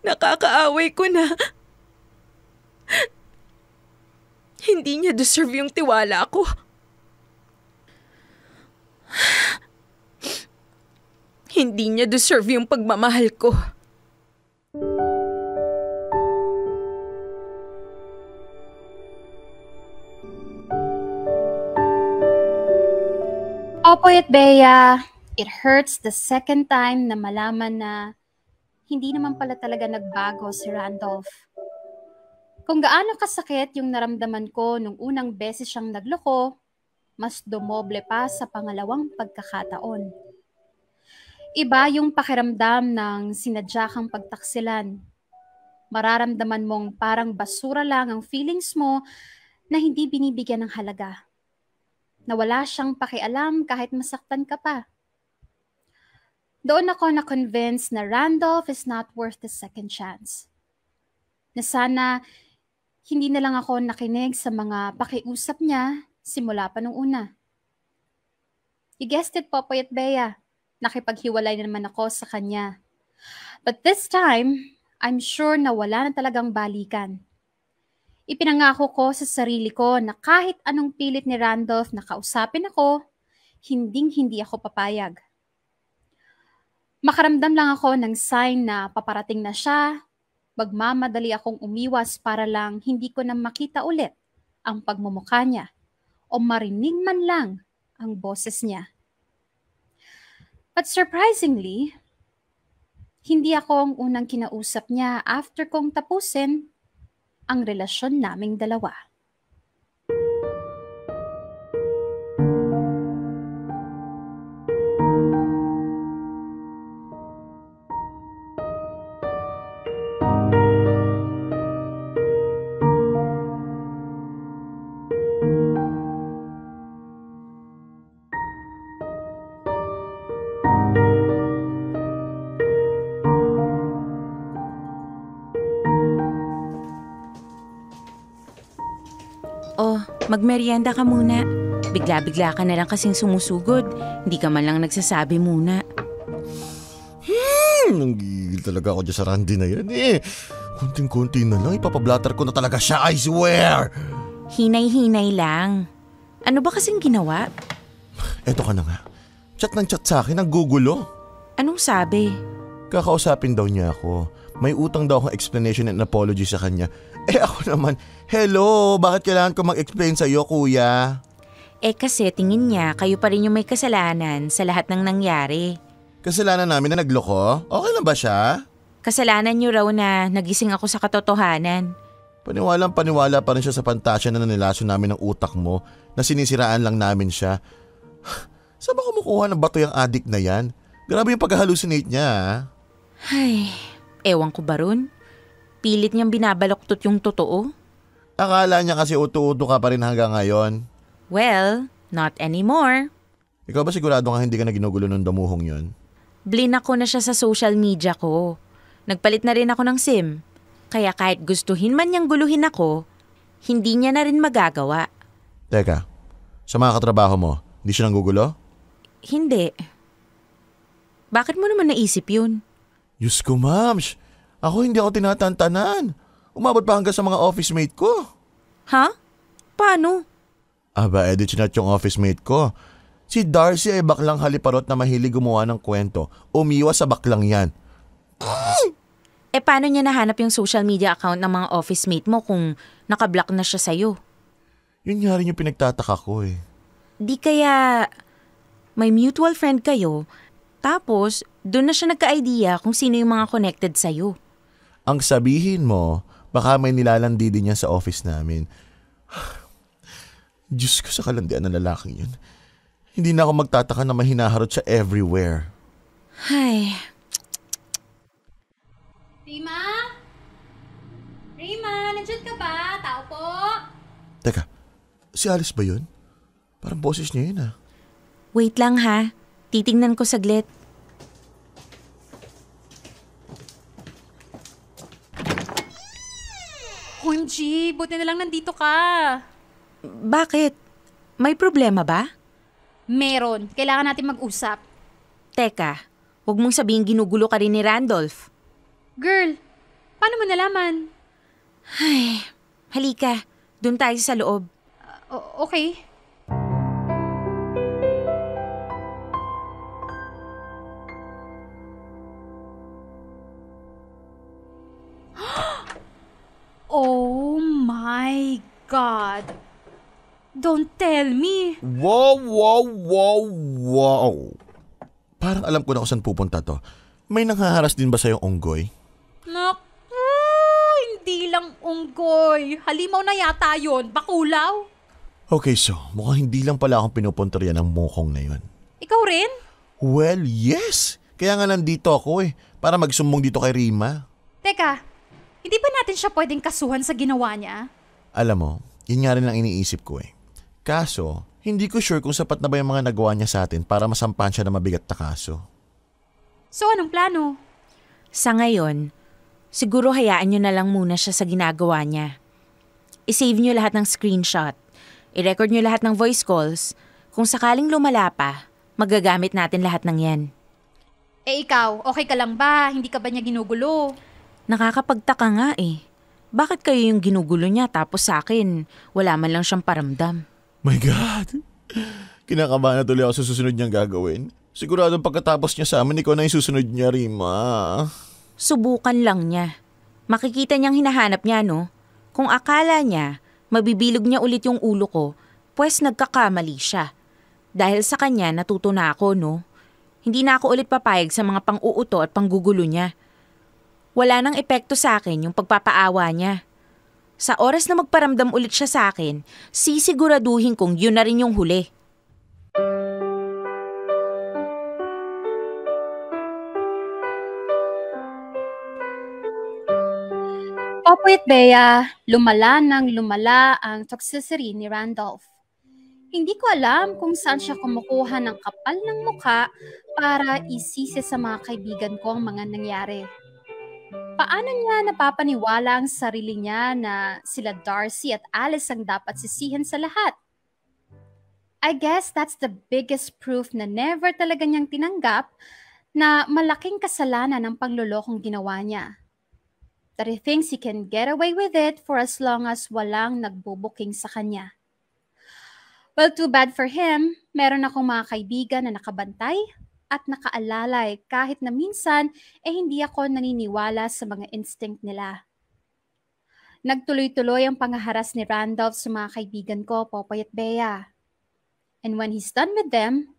nakakaaway ko na. Hindi niya deserve yung tiwala ko. Hindi niya deserve yung pagmamahal ko. Popoy at Bea, it hurts the second time na malaman na hindi naman pala talaga nagbago si Randolph. Kung gaano kasakit yung naramdaman ko nung unang beses siyang nagloko, mas dumoble pa sa pangalawang pagkakataon. Iba yung pakiramdam ng sinadya kang pagtaksilan. Mararamdaman mong parang basura lang ang feelings mo na hindi binibigyan ng halaga. Na wala siyang pakialam kahit masaktan ka pa. Doon ako na-convince na Randolph is not worth the second chance. Na sana hindi na lang ako nakinig sa mga pakiusap niya simula pa nung una. You guessed it, Popoy at Bea. Nakipaghiwalay na naman ako sa kanya. But this time, I'm sure na wala na talagang balikan. Ipinangako ko sa sarili ko na kahit anong pilit ni Randolph na kausapin ako, hinding-hindi ako papayag. Makaramdam lang ako ng sign na paparating na siya, magmamadali akong umiwas para lang hindi ko na makita ulit ang pagmumukha niya o marinig man lang ang boses niya. But surprisingly, hindi ako ang unang kinausap niya after kong tapusin ang relasyon naming dalawa. Oh, magmerienda ka muna. Bigla-bigla ka na lang kasing sumusugod. Hindi ka man lang nagsasabi muna. Nanggigil talaga ako dyan sa Randy na yan eh. Kunting-kunti na lang, ipapablatter ko na talaga siya, I swear! Hinay-hinay lang. Ano ba kasing ginawa? Eto ka na nga. Chat ng chat sa akin, ang gugulo. Anong sabi? Kakausapin daw niya ako. May utang daw akong explanation and apology sa kanya. Eh ako naman, hello, bakit kailangan ko mag-explain sa'yo, kuya? Eh kasi tingin niya kayo pa rin yung may kasalanan sa lahat ng nangyari. Kasalanan namin na nagloko? Okay lang ba siya? Kasalanan niyo raw na nagising ako sa katotohanan. Paniwalang-paniwala pa rin siya sa pantasya na nanilaso namin ng utak mo na sinisiraan lang namin siya. Saan ba kumukuha ng bato yung addict na yan? Grabe yung pag-hallucinate niya. Ay, ewan ko ba ron? Pilit niyang binabaloktot yung totoo. Akala niya kasi uto-uto ka pa rin hanggang ngayon. Well, not anymore. Ikaw ba sigurado nga hindi ka na ginugulo ng damuhong yon? Blinak ko na siya sa social media ko. Nagpalit na rin ako ng SIM. Kaya kahit gustuhin man niyang guluhin ako, hindi niya na rin magagawa. Teka, sa mga katrabaho mo, hindi siya nanggugulo? Hindi. Bakit mo naman naisip yun? Diyos ko, ma'ams. Ako hindi ako tinatantanan. Umabot pa hanggang sa mga office mate ko. Ha? Paano? Aba, edit chinat yung office mate ko. Si Darcy ay baklang haliparot na mahilig gumawa ng kwento. Umiwas sa baklang yan. Eh paano niya nahanap yung social media account ng mga office mate mo kung nakablock na siya sa'yo? Yun nga rin yung pinagtataka ko eh. Di kaya may mutual friend kayo, tapos doon na siya nagka-idea kung sino yung mga connected sa'yo. Ang sabihin mo, baka may nilalandi din niya sa office namin. Diyos ko sa kalandian ng lalaking yun. Hindi na ako magtataka na mahinaharot siya everywhere. Ay. Rima? Rima, nandiyan ka ba? Tao po? Teka, si Alice ba yun? Parang boses niya yun ah. Wait lang ha. Titingnan ko saglit. Hunji, buti na lang nandito ka. Bakit? May problema ba? Meron. Kailangan natin mag-usap. Teka, huwag mong sabihin ginugulo ka rin ni Randolph. Girl, paano mo nalaman? Ay, halika. Doon tayo sa loob. Okay. Oh my God! Don't tell me! Wow! Parang alam ko na kung saan pupunta to. May nanghaharas din ba sa'yo unggoy? Naku! Hindi lang unggoy Goy, halimaw na yata yun. Bakulaw. Okay, so mukhang hindi lang pala akong pinupunterian ng mukong na yun. Ikaw rin? Well, yes. Kaya nga nandito ako para magsumbong dito kay Rima. Teka, hindi ba natin siya pwedeng kasuhan sa ginawa niya? Alam mo, yun nga rin ang iniisip ko Kaso, hindi ko sure kung sapat na ba yung mga nagawa niya sa atin para masampahan siya ng mabigat na kaso. So anong plano? Sa ngayon, siguro hayaan nyo na lang muna siya sa ginagawa niya. I-save nyo lahat ng screenshot. I-record nyo lahat ng voice calls. Kung sakaling lumala pa, magagamit natin lahat ng yan. Ikaw, okay ka lang ba? Hindi ka ba niya ginugulo? Nakakapagtaka nga Bakit kayo yung ginugulo niya tapos sa akin, wala man lang siyang paramdam? My God! Kinakabahan na tuloy ako sa susunod niyang gagawin. Siguradong pagkatapos niya sa amin, ikaw na yung susunod niya, Rima. Subukan lang niya. Makikita niyang hinahanap niya, no? Kung akala niya, mabibilog niya ulit yung ulo ko, pues nagkakamali siya. Dahil sa kanya, natuto na ako, no? Hindi na ako ulit papayag sa mga pang-uuto at panggugulo niya. Wala nang epekto sa akin yung pagpapaawa niya. Sa oras na magparamdam ulit siya sa akin, sisiguraduhin kong yun na rin yung huli. Popoy at Bea, lumala nang lumala ang toxicity ni Randolph. Hindi ko alam kung saan siya kumukuha ng kapal ng mukha para isisi sa mga kaibigan ko ang mga nangyari. Paano niya napapaniwala ang sarili niya na sila Darcy at Alice ang dapat sisihin sa lahat? I guess that's the biggest proof na never talaga niyang tinanggap na malaking kasalanan ang panglolokong ginawa niya. That he thinks he can get away with it for as long as walang nagbubuking sa kanya. Well, too bad for him, meron akong mga kaibigan na nakabantay at nakaalalay kahit na minsan hindi ako naniniwala sa mga instinct nila. Nagtuloy-tuloy ang pangaharas ni Randolph sa mga kaibigan ko, Popoy at Bea. And when he's done with them,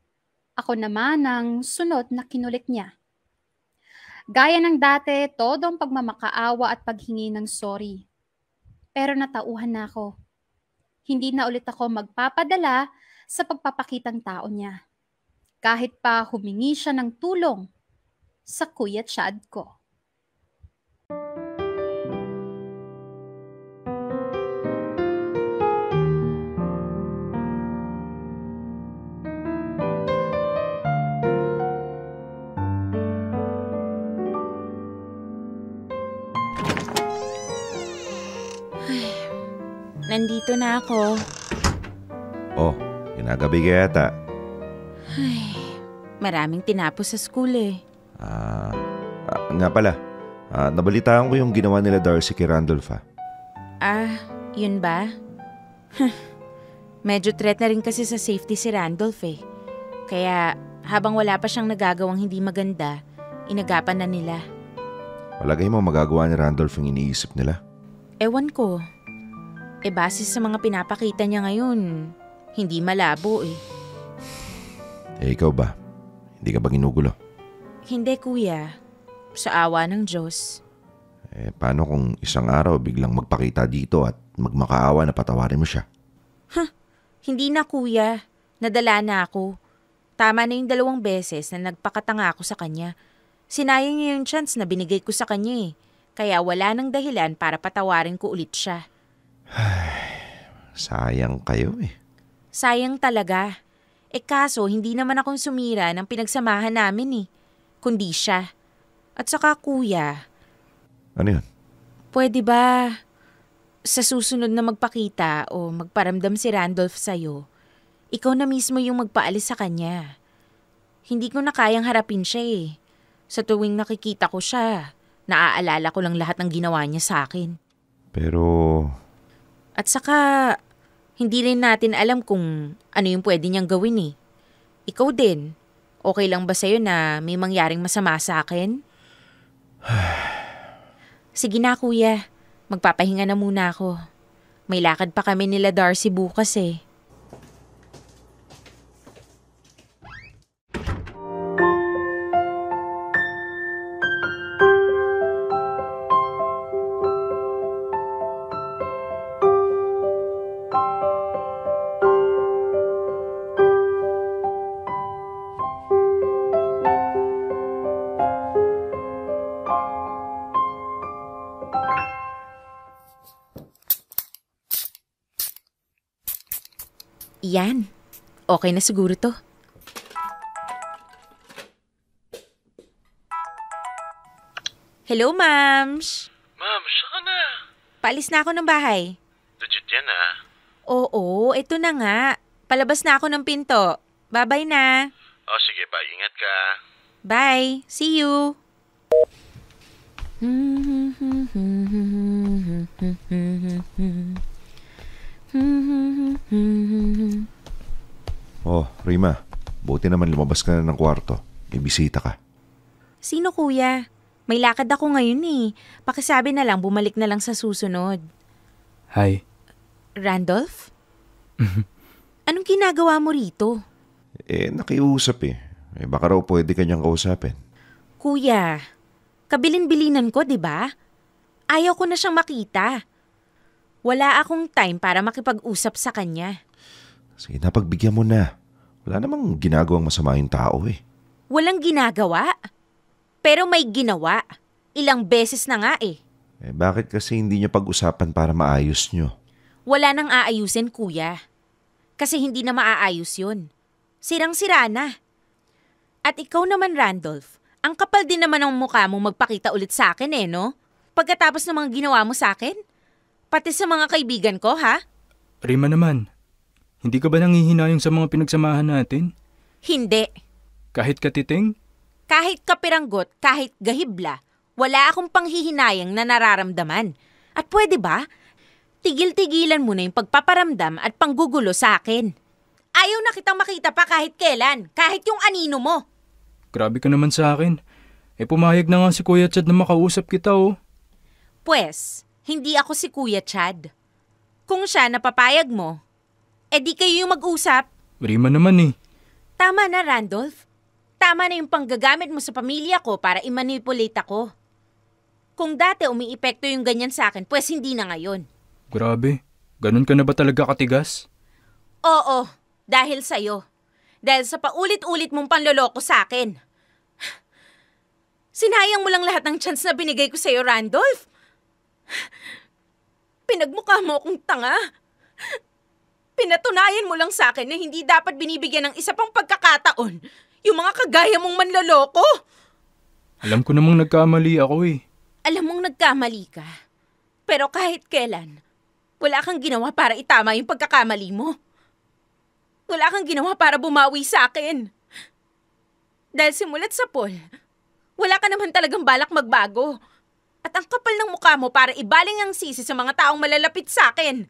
ako naman ang sunod na kinulit niya. Gaya ng dati, todo ang pagmamakaawa at paghingi ng sorry. Pero natauhan na ako. Hindi na ulit ako magpapadala sa pagpapakitang tao niya. Kahit pa humingi siya ng tulong sa kuya Chad ko. Nandito na ako. Oh, ginagabi ka yata. Maraming tinapos sa school Nga pala, nabalitaan ko yung ginawa nila Darcy kay Randolph. Yun ba? Medyo threat na rin kasi sa safety si Randolph Kaya habang wala pa siyang nagagawang hindi maganda, inagapan na nila. Palagay mo magagawa ni Randolph yung iniisip nila? Ewan ko. Base sa mga pinapakita niya ngayon, hindi malabo ikaw ba? Hindi ka ba ginugulo? Hindi, kuya. Sa awa ng Diyos. Paano kung isang araw biglang magpakita dito at magmakaawa na patawarin mo siya? Hindi na, kuya. Nadala na ako. Tama na yung 2 beses na nagpakatanga ako sa kanya. Sinayang niya yung chance na binigay ko sa kanya Kaya wala nang dahilan para patawarin ko ulit siya. Sayang kayo Sayang talaga. Kaso hindi naman akong sumira ng pinagsamahan namin kundi siya. At saka kuya. Ano yun? Pwede ba sa susunod na magpakita o magparamdam si Randolph sa'yo, ikaw na mismo yung magpaalis sa kanya? Hindi ko na kayang harapin siya Sa tuwing nakikita ko siya, naaalala ko lang lahat ng ginawa niya sa akin. Pero... At saka, hindi rin natin alam kung ano yung pwede niyang gawin Ikaw din, okay lang ba sa'yo na may mangyaring masama sa akin? Sige na kuya, magpapahinga na muna ako. May lakad pa kami nila Darcy bukas Yan. Okay na siguro to. Hello, Mams. Ma'am, siya ka na. Paalis na ako ng bahay. Legit yan ah. Oo, ito na nga. Palabas na ako ng pinto. Bye-bye na. Oh, sige ba, ingat ka. Bye. See you. Oh, Rima, buti naman lumabas ka na ng kwarto. May bisita ka. Sino kuya? May lakad ako ngayon eh. Pakisabi na lang, bumalik na lang sa susunod. Hi. Randolph? Anong ginagawa mo rito? Nakiusap eh. Baka raw pwede kanyang kausapin. Kuya, kabilin-bilinan ko, di ba? Ayaw ko na siyang makita. Wala akong time para makipag-usap sa kanya. Sige, napagbigyan mo na. Wala namang ginagawang masama yung tao eh. Walang ginagawa? Pero may ginawa. Ilang beses na nga eh. Bakit kasi hindi niyo pag-usapan para maayos niyo? Wala nang aayusin, kuya. Kasi hindi na maaayos yun. Sirang-sira na. At ikaw naman, Randolph, ang kapal din naman ng mukha mo magpakita ulit sa akin eh, no? Pagkatapos ng mga ginawa mo sa akin? Pati sa mga kaibigan ko, ha? Rima naman, hindi ka ba nangihinayang sa mga pinagsamahan natin? Hindi. Kahit katiting? Kahit kapiranggot, kahit gahibla, wala akong panghihinayang na nararamdaman. At pwede ba? Tigil-tigilan mo na yung pagpaparamdam at panggugulo sa akin. Ayaw na kitang makita pa kahit kailan, kahit yung anino mo. Grabe ka naman sa akin. Pumayag na nga si Kuya Chad na makausap kita oh. Pwes, hindi ako si Kuya Chad. Kung siya napapayag mo, di kayo yung mag-usap. Rima naman eh. Tama na, Randolph. Tama na yung panggagamit mo sa pamilya ko para i-manipulate ako. Kung dati umiipekto yung ganyan sa akin, pues hindi na ngayon. Grabe, ganun ka na ba talaga katigas? Oo, dahil sa'yo. Dahil sa paulit-ulit mong panloloko sa akin. Sinayang mo lang lahat ng chance na binigay ko sa'yo, Randolph. Pinagmukha mo akong tanga. Pinatunayan mo lang sa akin na hindi dapat binibigyan ng isa pang pagkakataon yung mga kagaya mong manloloko. Alam ko namang nagkamali ako eh. Alam mong nagkamali ka. Pero kahit kailan, wala kang ginawa para itama yung pagkakamali mo. Wala kang ginawa para bumawi sa akin. Dahil simulat sa Paul, wala ka naman talagang balak magbago. At ang kapal ng mukha mo para ibaling ang sisi sa mga taong malalapit sa akin.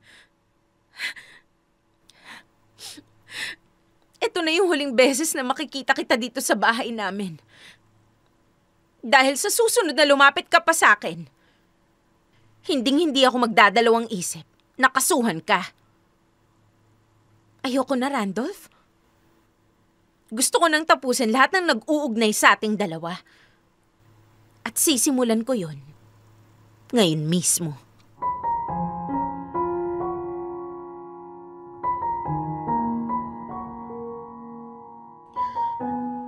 Ito na yung huling beses na makikita kita dito sa bahay namin. Dahil sa susunod na lumapit ka pa sa akin, hinding-hindi ako magdadalawang isip. Nakasuhan ka. Ayoko na, Randolph. Gusto ko nang tapusin lahat ng nag-uugnay sa ating dalawa. At sisimulan ko yon ngayon mismo.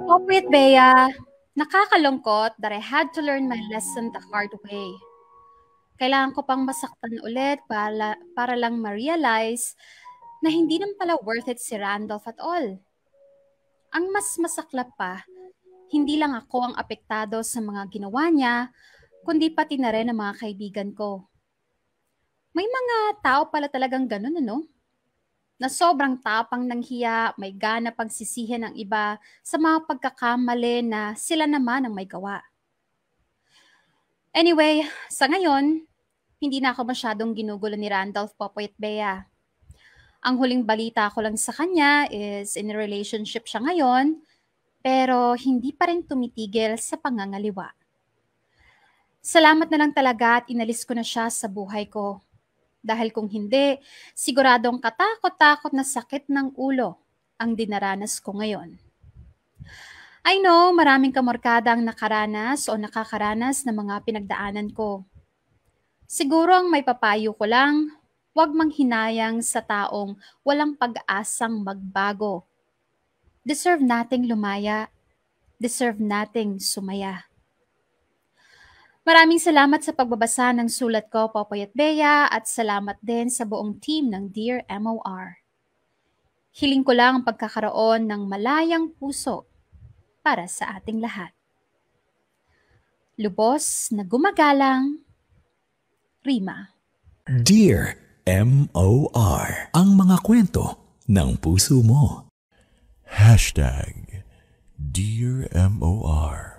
Popit, Bea. Nakakalungkot that I had to learn my lesson the hard way. Kailangan ko pang masaktan ulit para lang ma-realize na hindi naman pala worth it si Randolph at all. Ang mas masaklap pa, hindi lang ako ang apektado sa mga ginawa niya, kundi pati na rin ang mga kaibigan ko. May mga tao pala talagang ganun, ano? Na sobrang tapang ng hiya, may gana pang sisihin ng iba sa mga pagkakamali na sila naman ang may gawa. Anyway, sa ngayon, hindi na ako masyadong ginugulo ni Randolph, Popoy at Bea. Ang huling balita ko lang sa kanya is in a relationship siya ngayon, pero hindi pa rin tumitigil sa pangangaliwa. Salamat na lang talaga at inalis ko na siya sa buhay ko. Dahil kung hindi, siguradong katakot-takot na sakit ng ulo ang dinaranas ko ngayon. I know, maraming kamorkada ang nakaranas o nakakaranas ng mga pinagdaanan ko. Siguro ang may papayo ko lang, huwag manghinayang sa taong walang pag-asang magbago. Deserve nating lumaya. Deserve nating sumaya. Maraming salamat sa pagbabasa ng sulat ko, Popoy at Bea, at salamat din sa buong team ng Dear MOR. Hiling ko lang ang pagkakaroon ng malayang puso para sa ating lahat. Lubos na gumagalang, Rima. Dear M.O.R. Ang mga kwento ng puso mo. Dear M.O.R.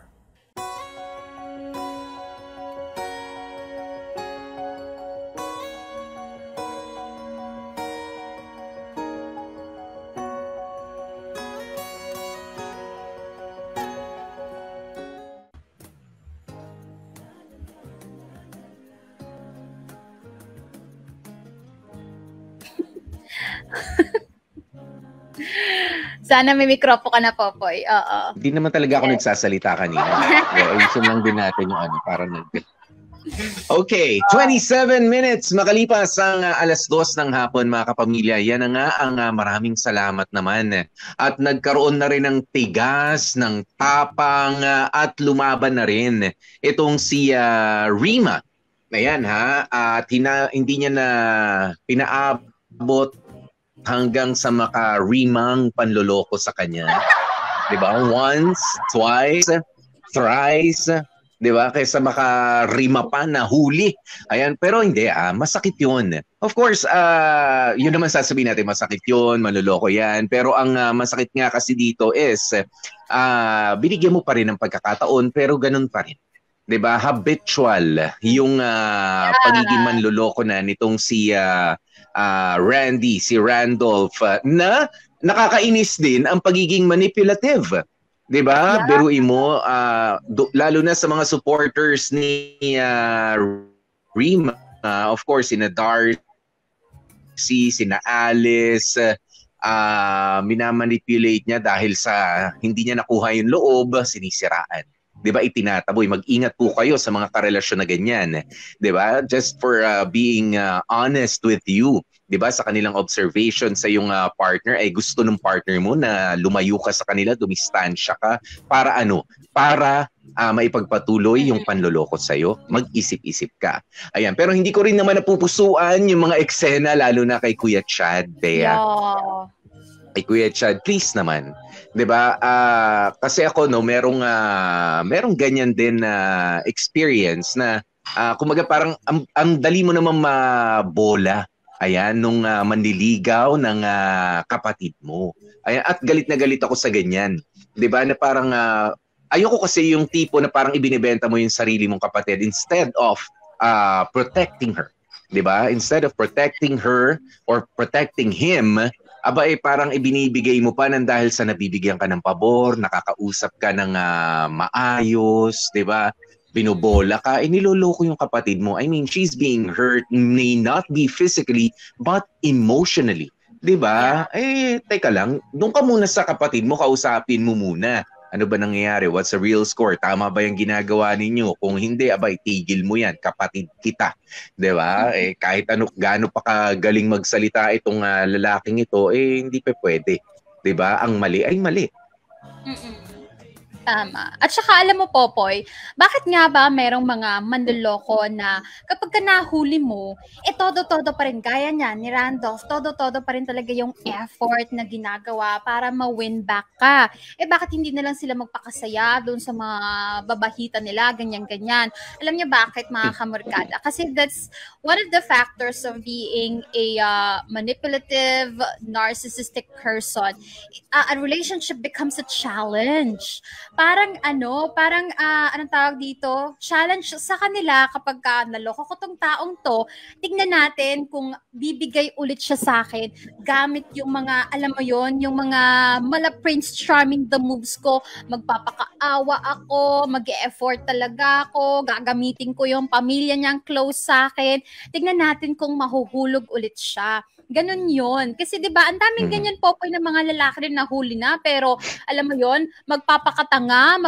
Sana may mikropo ka na, Popoy. Oo. Hindi naman talaga ako nagsasalita kanina. Ayusin lang din natin yung para Okay, 27 minutes makalipas ang alas 2 ng hapon, mga kapamilya. Yan na nga ang maraming salamat naman. At nagkaroon na rin ng tigas, ng tapang at lumaban na rin itong si Rima. Ayan ha, at hindi niya na pinaabot hanggang sa maka-rimang panloloko sa kanya. Diba? Once, twice, thrice, diba? Kaysa maka-rima pa na huli. Ayan, pero hindi, masakit yun. Of course, yun naman sasabihin natin, masakit yun, manloloko yan. Pero ang masakit nga kasi dito is, binigyan mo pa rin ng pagkakataon, pero ganun pa rin. 'Di ba? Habitual yung pagiging manloloko na nitong si Randy, si Randolph, na nakakainis din ang pagiging manipulative. 'Di ba? Yeah. Biruin mo, lalo na sa mga supporters ni Rima, of course, sina Darcy, sina Alice, minamanipulate niya dahil sa hindi niya nakuha yung loob, sinisiraan. 'Di ba? Itinataboy. Mag-ingat po kayo sa mga karelasyon na ganyan. 'Di ba? Just for being honest with you. 'Di ba? Sa kanilang observation sa yung partner, ay gusto ng partner mo na lumayo ka sa kanila, dumistansya ka. Para ano? Para maipagpatuloy yung panloloko sa'yo. Mag-isip-isip ka. Ayan. Pero hindi ko rin naman napupusuan yung mga eksena, lalo na kay Kuya Chad, Bea. Yeah. Kay Kuya Chad, please naman. 'Di ba? Kasi ako merong ganyan din na experience na kumaga parang ang dali mo naman mabola. Ayan, nung manliligaw ng kapatid mo. Ayan, at galit na galit ako sa ganyan. 'Di ba? Na parang ayoko kasi yung tipo na parang ibinebenta mo yung sarili mong kapatid instead of protecting her. 'Di ba? Instead of protecting her or protecting him, parang ibinibigay mo pa nang dahil sa nabibigyan ka ng pabor, nakakausap ka ng maayos, 'di ba? Binubola ka, niloloko yung kapatid mo. I mean, she's being hurt, may not be physically, but emotionally. 'Di ba? Teka lang, doon ka muna sa kapatid mo, kausapin mo muna. Ano ba nangyayari? What's the real score? Tama ba yung ginagawa ninyo? Kung hindi, tigil mo yan. Kapatid kita. 'Di ba? Kahit gaano pa kagaling magsalita itong lalaking ito, hindi pa pwede. 'Di ba? Ang mali ay mali. Tama. At saka alam mo, Popoy, bakit nga ba merong mga manloloko na kapag ka nahuli mo, todo-todo pa rin, gaya niya ni Randolph, todo-todo pa rin talaga yung effort na ginagawa para ma-win back ka. Bakit hindi na lang sila magpakasaya doon sa mga babahita nila, ganyan-ganyan. Alam niyo bakit, mga kamorkada? Kasi that's one of the factors of being a manipulative, narcissistic person. A relationship becomes a challenge. Parang anong tawag dito? Challenge sa kanila kapag naloko ko tong taong to, tignan natin kung bibigay ulit siya sa akin gamit yung mga, alam mo yon, yung mga mala Prince Charming the moves ko, magpapakaawa ako, mag-e-effort talaga ako, gagamitin ko yung pamilya niyang close sa akin. Tignan natin kung mahuhulog ulit siya. Ganun yon. Kasi 'di ba, ang daming ganyan, Popoy, ng mga lalaki rin nahuli na, pero alam mo yon, magpapakatanga,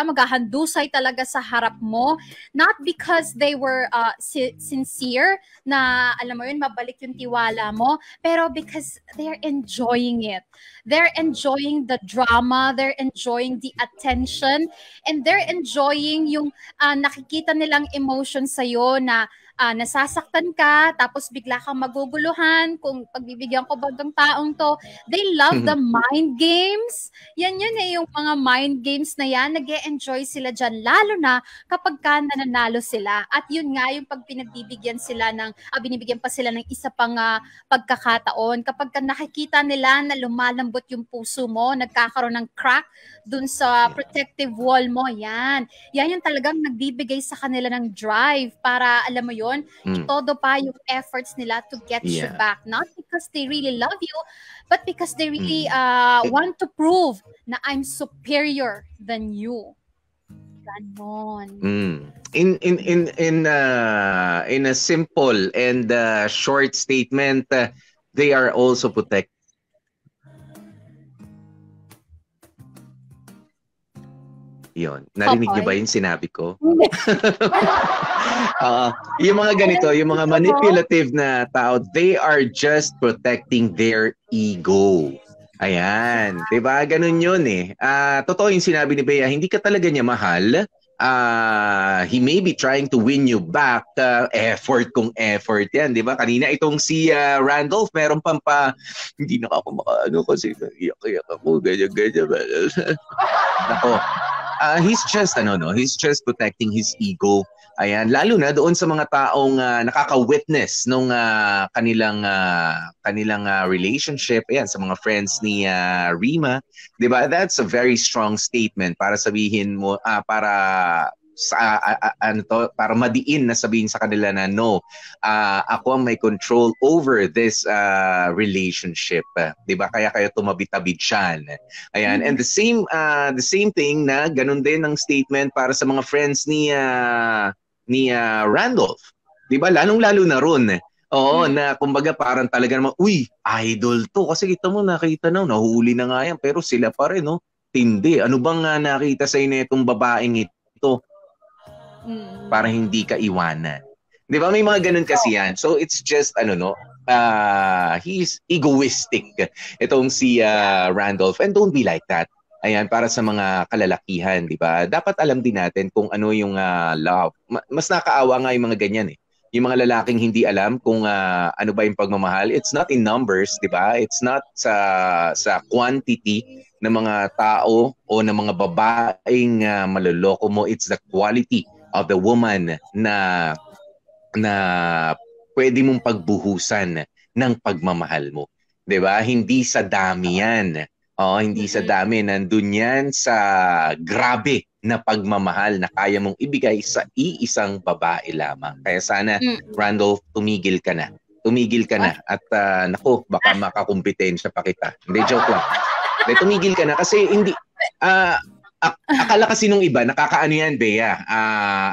maghahandusay talaga sa harap mo, not because they were sincere na, alam mo yon, mabalik yung tiwala mo, pero because they're enjoying it. They're enjoying the drama, they're enjoying the attention, and they're enjoying yung nakikita nilang emotion sa'yo na nasasaktan ka, tapos bigla kang maguguluhan kung pagbibigyan ko ba ng taong to. They love the mind games. Yan yung mga mind games na yan, nag-e-enjoy sila dyan, lalo na kapag ka nananalo sila. At yun nga yung pag binibigyan pa sila ng isa pang pagkakataon. Kapag ka nakikita nila na lumalambot yung puso mo, nagkakaroon ng crack dun sa protective wall mo, yan yung talagang nagbibigay sa kanila ng drive para, alam mo yun, itodo pa yung efforts nila to get you back. Not because they really love you, but because they really want to prove na I'm superior than you. Ganon. In a simple and short statement, they are also protected. Yun. Narinig niyo ba yung sinabi ko? Yung mga ganito, yung mga manipulative na tao, they are just protecting their ego. Ayan. Diba? Ganun yun eh. Totoo yung sinabi ni Bea, hindi ka talaga niya mahal. He may be trying to win you back. Effort kung effort yan. Diba? Kanina itong si Randolph, meron hindi na ako makaano kasi iyak-iyak ako. Ganyan. Ako. He's just protecting his ego. Ayan, lalo na doon sa mga taong nakaka-witness nung kanilang relationship. Ayan, sa mga friends ni Rima, 'di ba? That's a very strong statement para sabihin mo para madiin na sabihin sa kanila na no, ako ang may control over this relationship, 'di ba? Kaya kayo tumabi-tabi diyan. Ayan, and the same thing na ganun din ang statement para sa mga friends ni Randolph. 'Di ba? Lalong-lalo na ron. Oo, na kumbaga parang talaga naman, uy, idol to kasi nakita na, nahuli na nga yan pero sila pa rin, no? Tindi. Ano bang nakita sa inyo itong babaeng ito? Para hindi ka iwanan. 'Di ba? May mga ganun kasi yan. So it's just he's egoistic itong si Randolph, and don't be like that. Ayan, para sa mga kalalakihan, 'di ba? Dapat alam din natin kung ano yung love. Mas nakaawa nga yung mga ganyan eh. Yung mga lalaking hindi alam kung ano ba yung pagmamahal. It's not in numbers, 'di ba? It's not sa quantity ng mga tao o ng mga babaeng maloloko mo. It's the quality of the woman na pwede mong pagbuhusan ng pagmamahal mo. 'Di ba? Hindi sa dami 'yan. Hindi sa dami. Nandun yan sa grabe na pagmamahal na kaya mong ibigay sa iisang babae lamang. Kaya sana, Randolph, tumigil ka na. At naku, baka makakumpetensya pa kita. Hindi, joke lang. Tumigil ka na kasi hindi... akala kasi nung iba, nakakaano yan, Bea.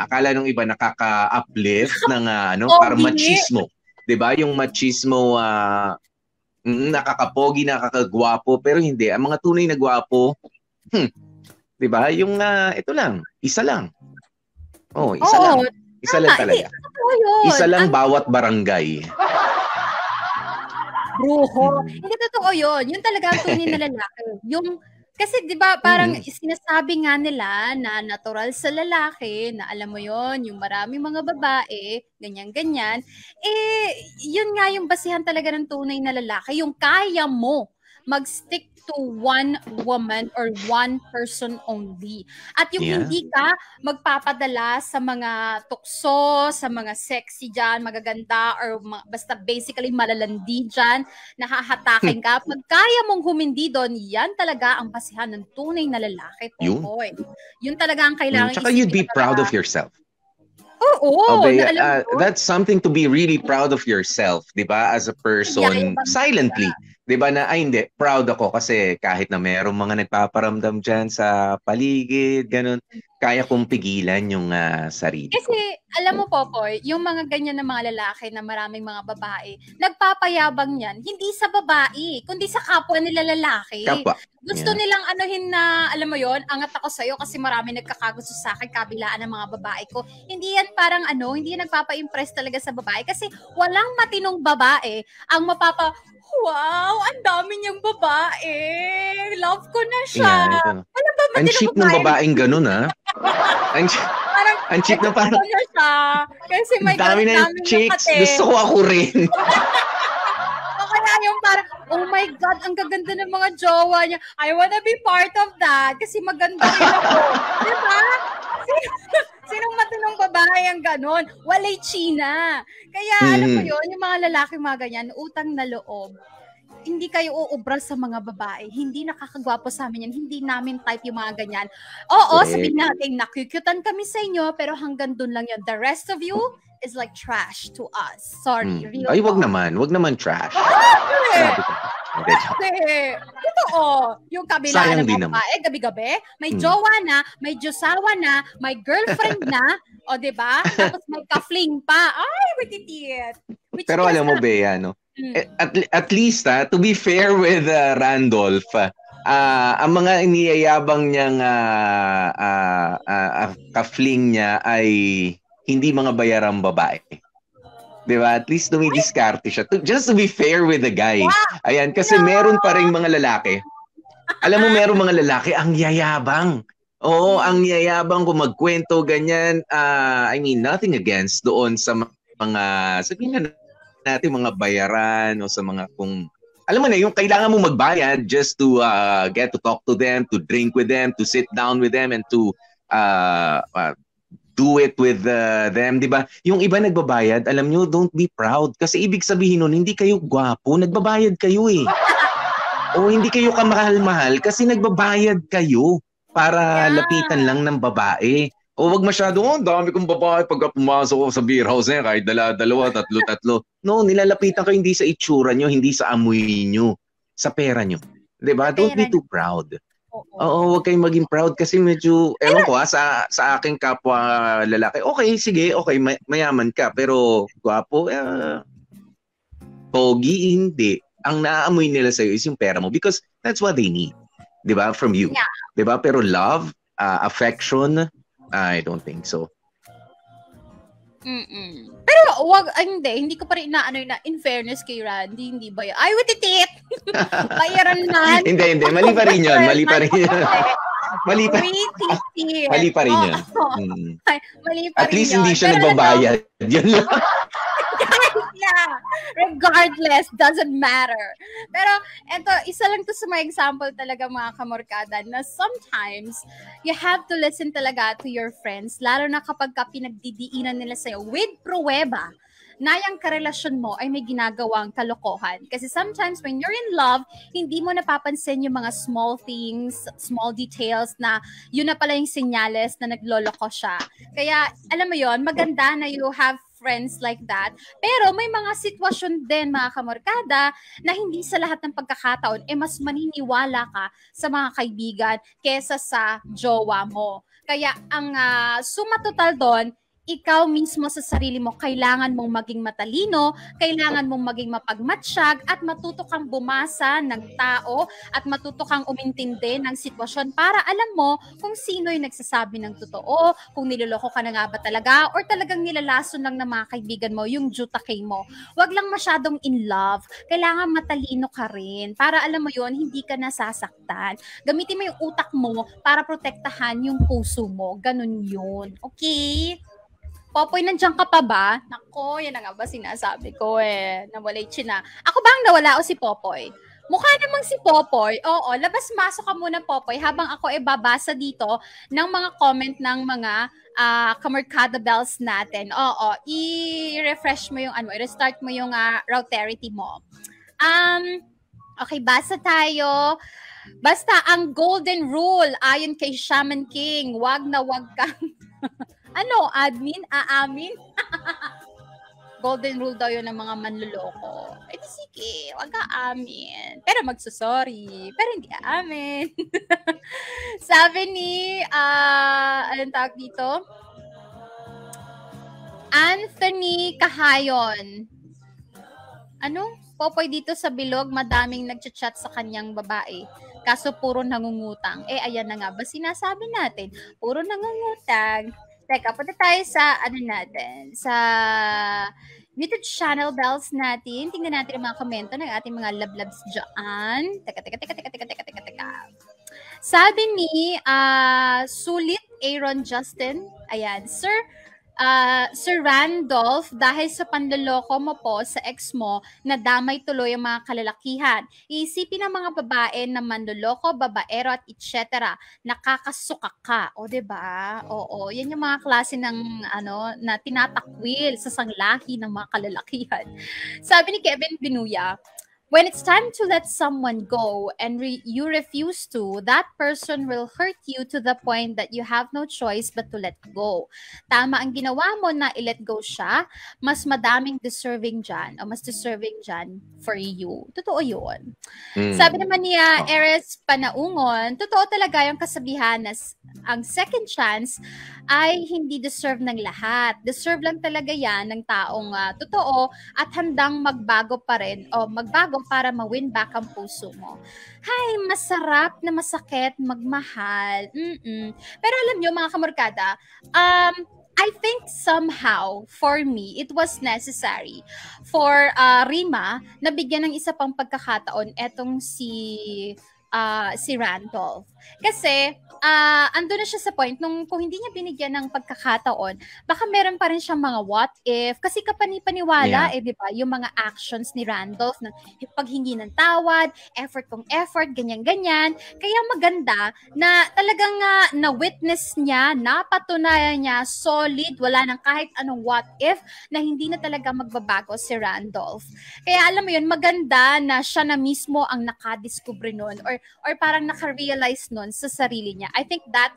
Akala nung iba nakaka-uplift ng parang machismo. 'Di ba? Yung machismo... nakakapogi, nakakagwapo, pero hindi. Ang mga tunay na gwapo, 'di ba? Yung ito lang, isa lang. Isa lang. Isa lang talaga. Isa lang bawat barangay. Bruho. Hindi totoo 'yon. Yun talaga ang tunay na lalaki. Kasi 'di ba parang sinasabi nga nila na natural sa lalaki na alam mo 'yon, yung maraming mga babae, ganyan-ganyan, yun nga yung basihan talaga ng tunay na lalaki, yung kaya mo mag-stick to one woman or one person only. At yung hindi ka magpapadala sa mga tukso, sa mga sexy dyan, magaganda, or basta basically malalandi dyan, nakahatakin ka. Pag kaya mong humindi doon, yan talaga ang basihan ng tunay na lalaki. Yun talaga ang kailangan. Tsaka you'd be proud of yourself. Oo. That's something to be really proud of yourself, di ba? As a person, silently. Di ba na, hindi, proud ako kasi kahit na merong mga nagpaparamdam dyan sa paligid, ganun, kaya kong pigilan yung sarili ko. Kasi, alam mo, Popoy, yung mga ganyan na mga lalaki na maraming mga babae, nagpapayabang yan, hindi sa babae, kundi sa kapwa nila lalaki. Kapwa. Gusto nilang anuhin na, alam mo yon, angat ako sa'yo kasi marami nagkakagusto sa akin, kabilaan ng mga babae ko. Hindi yan parang hindi yan nagpapa-impress talaga sa babae kasi walang matinong babae ang wow, ang dami niyang babae. Love ko na siya. Ang cheap ng babaeng ganun, ha? Parang Ang cheap na parang, Ano siya? Kasi may dami na daming chicks. nakate. Gusto ko ako rin. O kaya yung parang, oh my God, ang gaganda ng mga jowa niya. I wanna be part of that kasi maganda rin ako. Diba? Sinong matinong babae ang ganon? Walay China. Kaya alam mo yun, yung mga lalaki mga ganyan, utang na loob. Hindi kayo uubra sa mga babae. Hindi nakakagwapo sa amin yan. Hindi namin type yung mga ganyan. Oo, sabihin natin, nakukutan kami sa inyo, pero hanggang dun lang yun. The rest of you is like trash to us. Sorry. Real Ay, wag talk. naman. Wag naman trash. Grabe. Sabi ko. Hindi, joke. Kasi, totoo, yung kabila Sayang ng din mga babae, gabi-gabi, may jowa na, may josawa na, may girlfriend na, o diba? Tapos may ka-fling pa. Ay, wititit. Pero alam mo, Bea, no? At least, to be fair with Randolph, ang mga iniyayabang niyang ka-fling niya ay hindi mga bayarang babae. Diba? At least dumidiskarte siya. Just to be fair with the guy. Ayan, kasi meron pa ring mga lalaki. Alam mo, meron mga lalaki, ang yayabang. Oo, ang yayabang kung magkwento, ganyan. I mean, nothing against doon sa mga, sabihin na natin, mga bayaran o sa mga kung, alam mo na, yung kailangan mo magbayad just to get to talk to them, to drink with them, to sit down with them, and to do it with them, di ba? Yung iba nagbabayad, alam nyo, don't be proud. Kasi ibig sabihin nun, hindi kayo gwapo, nagbabayad kayo eh. O hindi kayo kamahal-mahal kasi nagbabayad kayo para lapitan lang ng babae. O wag masyado, dami kong babae pagka pumasok ko sa beer house na kahit dalawa, tatlo. No, nilalapitan kayo hindi sa itsura nyo, hindi sa amoy nyo, sa pera nyo. Di ba? Don't be too proud. Oo, huwag kayong maging proud kasi medyo, ewan ko sa aking kapwa lalaki, okay, sige, okay, mayaman ka, pero gwapo, pogi, hindi. Ang naaamoy nila sa'yo is yung pera mo because that's what they need, di ba, from you. Yeah. Di ba? Pero love, affection, I don't think so. Pero wag, hindi ko pa rin inaano na in fairness kay Randy, hindi ba yun? Ay, wititit! Bayaran na. Hindi, mali pa rin yun. Mali pa rin yun. Mali pa rin yun. Mali pa At rin least yun. hindi siya Pero nagbabayad. Yun lang. Yeah. Regardless, doesn't matter. Pero, eto, isa lang to sa mga example talaga mga kamorkada na sometimes, you have to listen talaga to your friends, lalo na kapag pinagdidiinan nila sa'yo with pruweba na yung karelasyon mo ay may ginagawang kalokohan. Kasi sometimes when you're in love, hindi mo napapansin yung mga small things, small details na yun na pala yung senyales na nagloloko siya. Kaya, alam mo yon, maganda na you have friends like that. Pero may mga sitwasyon din, mga kamorkada, na hindi sa lahat ng pagkakataon, mas maniniwala ka sa mga kaibigan kesa sa jowa mo. Kaya ang suma total doon, ikaw mismo sa sarili mo, kailangan mong maging matalino, kailangan mong maging mapagmatsyag, at matuto kang bumasa ng tao, at matuto kang umintindi ng sitwasyon para alam mo kung sino yung nagsasabi ng totoo, kung niloloko ka na nga ba talaga, or talagang nilalason lang ng mga kaibigan mo yung jutake mo. Huwag lang masyadong in love. Kailangan matalino ka rin para alam mo yon, hindi ka nasasaktan. Gamitin mo yung utak mo para protektahan yung puso mo. Ganun yun. Okay? Popoy, nandiyan ka pa ba? Nako, yan na nga ba sinasabi ko nawalay China. Ako ba ang nawala o si Popoy? Mukha namang si Popoy. Oo, labas-masok ka muna, Popoy, habang ako babasa dito ng mga comment ng mga Kamerkada Bells natin. Oo, i-refresh mo yung i-restart mo yung routerity mo. Okay, basa tayo. Basta ang golden rule ayon kay Shaman King, wag na wag kang admin? Aamin? Golden rule daw yun ng mga manluloko. Eh, sige, wag ka amin. Pero magsusorry. Pero hindi aamin. Sabi ni, anong tawag dito? Anthony Kahayon. Popoy dito sa Bilog, madaming nagchat-chat sa kanyang babae. Kaso puro nangungutang. Ayan na nga ba sinasabi natin? Puro nangungutang. Teka, punta tayo sa, natin, sa YouTube channel bells natin. Tingnan natin ang mga komento ng ating mga love-loves dyan. Teka. Sabi ni Sulit Aaron Justin, Ayan, Sir Randolph, dahil sa panloloko mo po sa ex mo, nadamay tuloy ang mga kalalakihan. Iisipin ng mga babae na manloloko, babaero at etc. Nakakasuka ka. O, diba? Oo, yan yung mga klase ng na tinatakwil sa sanglahi ng mga kalalakihan. Sabi ni Kevin Binuya, when it's time to let someone go and you refuse to, that person will hurt you to the point that you have no choice but to let go. Tama ang ginawa mo na i-let go siya, mas madaming deserving dyan, o mas deserving dyan for you. Totoo yun. Sabi naman niya, Eres Panaungon, totoo talaga yung kasabihan na ang second chance ay hindi deserve ng lahat. Deserve lang talaga yan ng taong totoo at handang magbago pa rin o magbago para ma-win back ang puso mo. Hay, masarap na masakit magmahal. Pero alam nyo mga kamorkada, I think somehow, for me, it was necessary for Rima na bigyan ng isa pang pagkakataon etong si Randolph. Kasi, ando na siya sa point, kung hindi niya binigyan ng pagkakataon, baka meron pa rin siyang mga what if, kasi kapani-paniwala, di ba, yung mga actions ni Randolph, ng paghingi ng tawad, effort, ganyan-ganyan. Kaya maganda na talagang na-witness niya, napatunayan niya, solid, wala nang kahit anong what if, na hindi na talaga magbabago si Randolph. Kaya alam mo yun, maganda na siya na mismo ang nakadiscover nun, or parang naka-realize nun sa sarili niya. I think that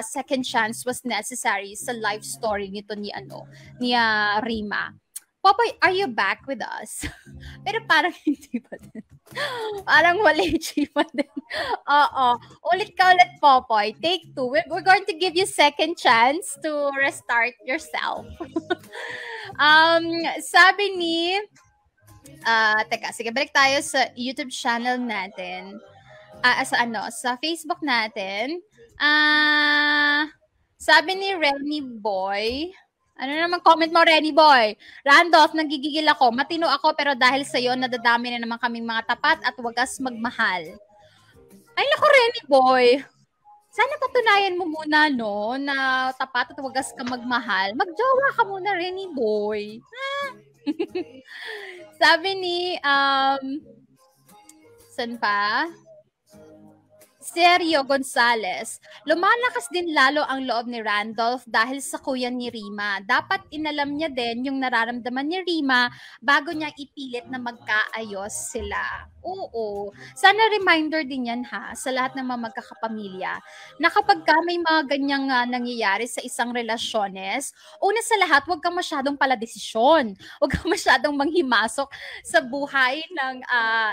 second chance was necessary sa life story nito ni Rima. Popoy, are you back with us? Pero parang hindi pa din. Parang wali pa din. Oo. Ulit ka ulit, Popoy. Take 2. We're going to give you second chance to restart yourself. Sabi ni teka, sige, balik tayo sa YouTube channel natin. Sa Facebook natin. Sabi ni Renny Boy, ano naman comment mo, Renny Boy? Randolph, nagigigil ako. Matino ako pero dahil sa'yo, nadadami na naman kaming mga tapat at wagas magmahal. Ay, naku, Renny Boy. Sana patunayan mo muna, no, na tapat at wagas ka magmahal. Magjowa ka muna, Renny Boy. Sabi ni, saan pa? Sergio Gonzalez, lumalakas din lalo ang loob ni Randolph dahil sa kuya ni Rima. Dapat inalam niya din yung nararamdaman ni Rima bago niya ipilit na magkaayos sila. Oo. Sana reminder din yan sa lahat ng mga magkakapamilya na kapag may mga ganyang nangyayari sa isang relasyones, una sa lahat, huwag kang masyadong paladesisyon. Huwag kang masyadong manghimasok sa buhay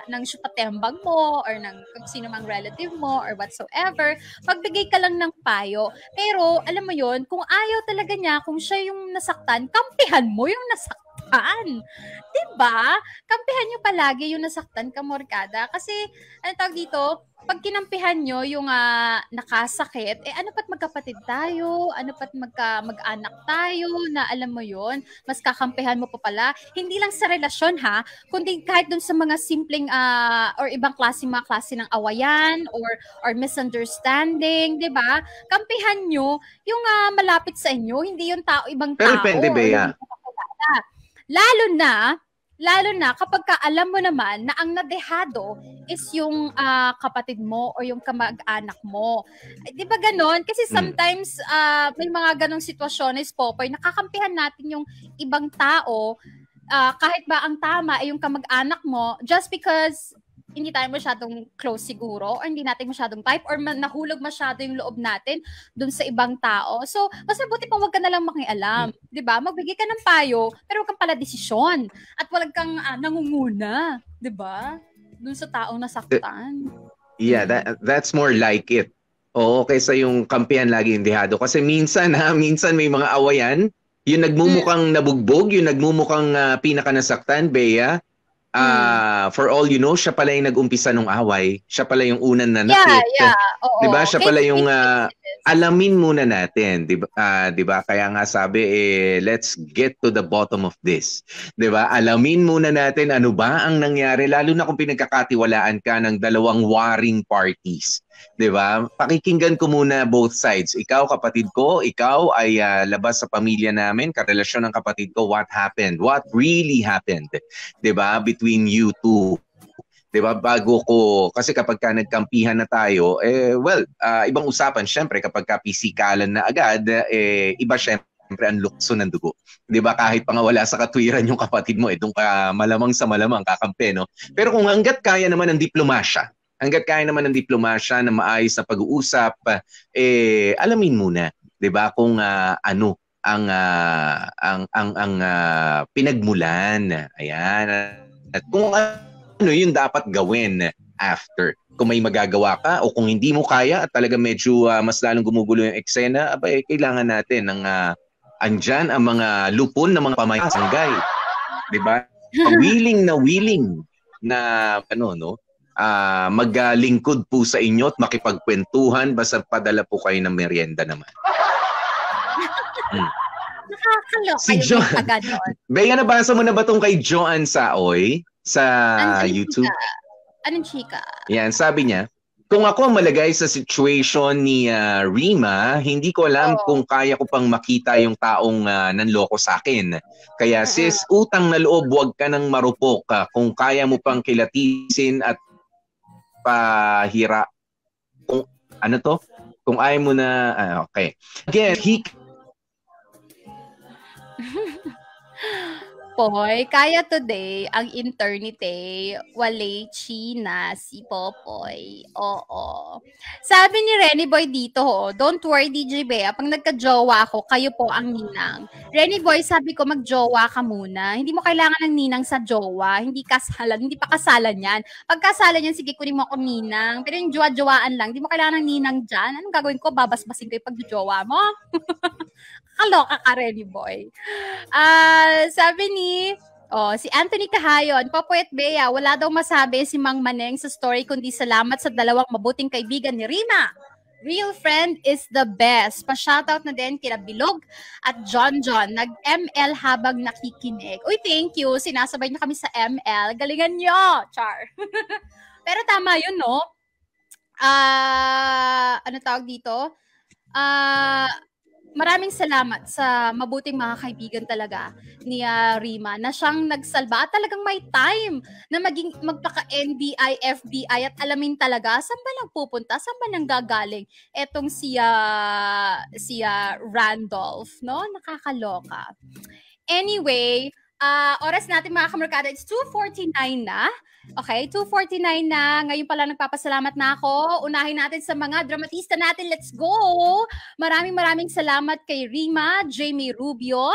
ng syupatembang mo or ng kung sino mang relative mo or whatsoever. Magbigay ka lang ng payo. Pero, alam mo yon, kung ayaw talaga niya, kung siya yung nasaktan, kampihan mo yung nasaktan. Diba? Kampihan nyo palagi yung nasaktan ka, morkada. Kasi, ano tawag dito, pag kinampihan nyo yung nakasakit, ano pat magkapatid tayo, ano pat mag-anak tayo, na alam mo yon, mas kakampihan mo pa pala. Hindi lang sa relasyon kundi kahit dun sa mga simpleng or ibang mga klase ng awayan or misunderstanding, di ba? Kampihan nyo yung malapit sa inyo, hindi yung ibang tao. Pero depende, Bea. Lalo na kapag alam mo naman na ang nadehado is yung kapatid mo o yung kamag-anak mo. Di ba ganon? Kasi sometimes may mga ganong sitwasyones, Popoy, nakakampihan natin yung ibang tao kahit ba ang tama ay yung kamag-anak mo just because hindi tayo masyadong close siguro or hindi natin masyadong type or nahulog masyado yung loob natin dun sa ibang tao. So, mas mabuti pang wag ka na lang makialam. Diba? Magbigay ka ng payo, pero wag kang pala desisyon. At wag kang nangunguna. Diba? Dun sa taong nasaktan. Yeah, that's more like it. Oo, kaysa yung kampihan lagi yung dehado. Kasi minsan may mga awayan, yung nagmumukhang nabugbog, yung nagmumukhang pinakanasaktan, Bea, for all you know, siya pala yung nag-umpisa ng away. Siya pala yung unang nanakit. Yeah. Oo. Diba? Siya pala yung alamin muna natin. Diba? Kaya nga sabi, let's get to the bottom of this. Diba? Alamin muna natin ano ba ang nangyari, lalo na kung pinagkakatiwalaan ka ng dalawang warring parties. 'Di ba? Pakikinggan ko muna both sides. Ikaw, kapatid ko, ikaw ay labas sa pamilya namin, karelasyon ng kapatid ko, what happened? What really happened? 'Di ba? Between you two. 'Di ba? Bago ko, kasi kapag ka nagkampihan na tayo, ibang usapan syempre kapag ka pisikalan na agad, iba syempre ang lukso ng dugo. 'Di ba? Kahit pa nga wala sa katwiran yung kapatid mo, doon ka malamang sa malamang kakampi, no? Pero kung hangga't kaya naman ng diplomasya, na maayos na pag-uusap, alamin muna, 'di ba? Kung ano ang pinagmulan. Ayan. At kung ano yung dapat gawin after. Kung may magagawa ka o kung hindi mo kaya at talaga medyo mas lalong gumugulo yung eksena, kailangan natin ng andyan ang mga lupon ng mga pamayasanggay. 'Di ba? Willing na maglingkod po sa inyo at makipagkwentuhan basta padala po kayo ng merienda naman. Nakakaloka Si yung John. agad doon. Bea, nabasa mo na ba tong kay Joanne Saoy sa YouTube? Anong chika? Yan, sabi niya, kung ako malagay sa situation ni Rima, hindi ko alam kung kaya ko pang makita yung taong nanloko sa akin. Kaya sis, utang na loob, huwag ka nang marupok. Kung kaya mo pang kilatisin at pahira. Kung ano to? Kung ayaw mo na, okay. Again, Poy, kaya today ang eternity, walay China si Popoy. Oo. Sabi ni Renny Boy dito, don't worry DJ Bea, pag nagka-jowa ako, kayo po ang ninang. Renny Boy, sabi ko mag-jowa ka muna. Hindi mo kailangan ng ninang sa jowa, hindi pa kasalan yan. Pag kasalan yan, sige kunin mo ako ninang. Pero yung jowa-jowaan lang, hindi mo kailangan ng ninang dyan. Anong gagawin ko? Babasbasin ko yung pag-jowa mo? Kaloka ka, Renny Boy. Sabi ni si Anthony Cahayon, Popoy at Bea, wala daw masabi si Mang Maneng sa story kundi salamat sa dalawang mabuting kaibigan ni Rima. Real friend is the best. Pa-shoutout na din kina Bilog at John. Nag-ML habang nakikinig. Uy, thank you. Sinasabay niyo kami sa ML. Galingan niyo. Char. Pero tama yun, no? Ano tawag dito? Maraming salamat sa mabuting mga kaibigan talaga ni Rima na siyang nagsalba at talagang may time na magpaka-NBI, FBI at alamin talaga saan ba nagpupunta, saan ba nanggagaling etong si Randolph, no? Nakakaloka. Anyway, oras natin mga kamarkada, it's 2:49 na. Okay, 2:49 na. Ngayon pala nagpapasalamat na ako. Unahin natin sa mga dramatista natin. Let's go! Maraming salamat kay Rima, Jamie Rubio,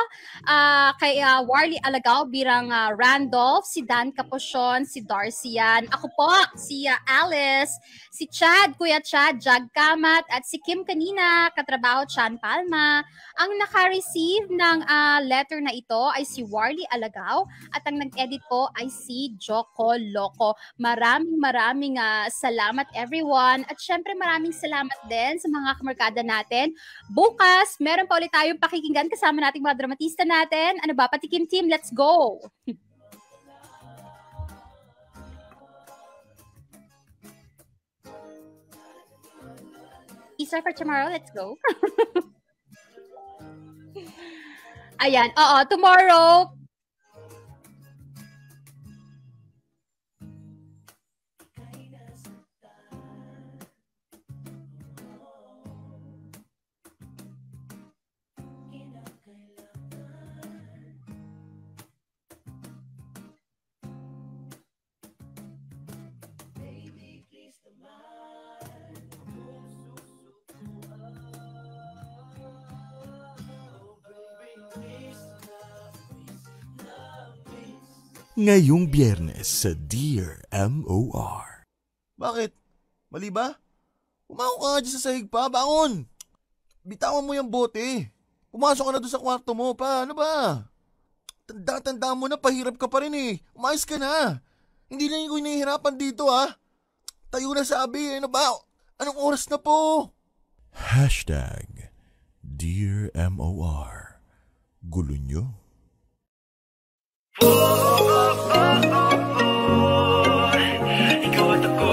kay Warly Alagaw birang Randolph, si Dan Capuchon, si Darcy yan. Ako po, si Alice, si Chad, Kuya Chad, Jag Kamat, at si Kim kanina, katrabaho Chan Palma. Ang naka-receive ng letter na ito ay si Warly Alagaw at ang nag-edit po ay si Joko Loco. Maraming salamat everyone. At syempre maraming salamat din sa mga kamarkada natin. Bukas, meron pa ulit tayong pakikinggan kasama nating mga dramatista natin. Ano ba? Patikim team, let's go! Easter for tomorrow, let's go. Ayan, tomorrow, Ngayong Biyernes sa Dear MOR. Bakit? Mali ba? Pumasok ka nga dyan sa sahig pa. Bangon! Bitawan mo yung bote. Pumasok ka na doon sa kwarto mo pa. Ano ba? Tanda mo na, pahirap ka pa rin eh. Umayos ka na. Hindi na yung nahihirapan dito ha. Tayo na sabi. Ano ba? Anong oras na po? Dear MOR. Gulo nyo? Ikaw at ako.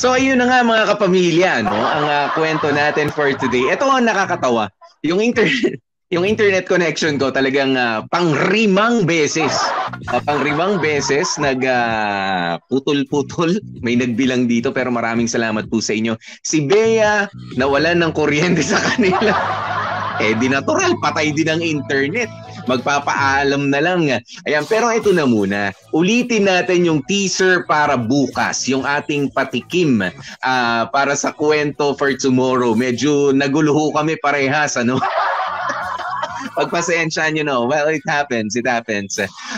So ayun na nga mga kapamilya, no? Ang kwento natin for today. Ito ang nakakatawa. Yung internet connection ko talagang pang-limang beses. Pang-limang beses putol-putol. May nagbilang dito pero maraming salamat po sa inyo. Si Bea nawalan ng kuryente sa kanila. Di natural, patay din ang internet. Magpapaalam na lang. Ayan, pero ito na muna. Ulitin natin yung teaser para bukas, yung ating patikim para sa kwento for tomorrow. Medyo naguluho kami parehas, ano? Pagpasensya nyo, no? Well, it happens.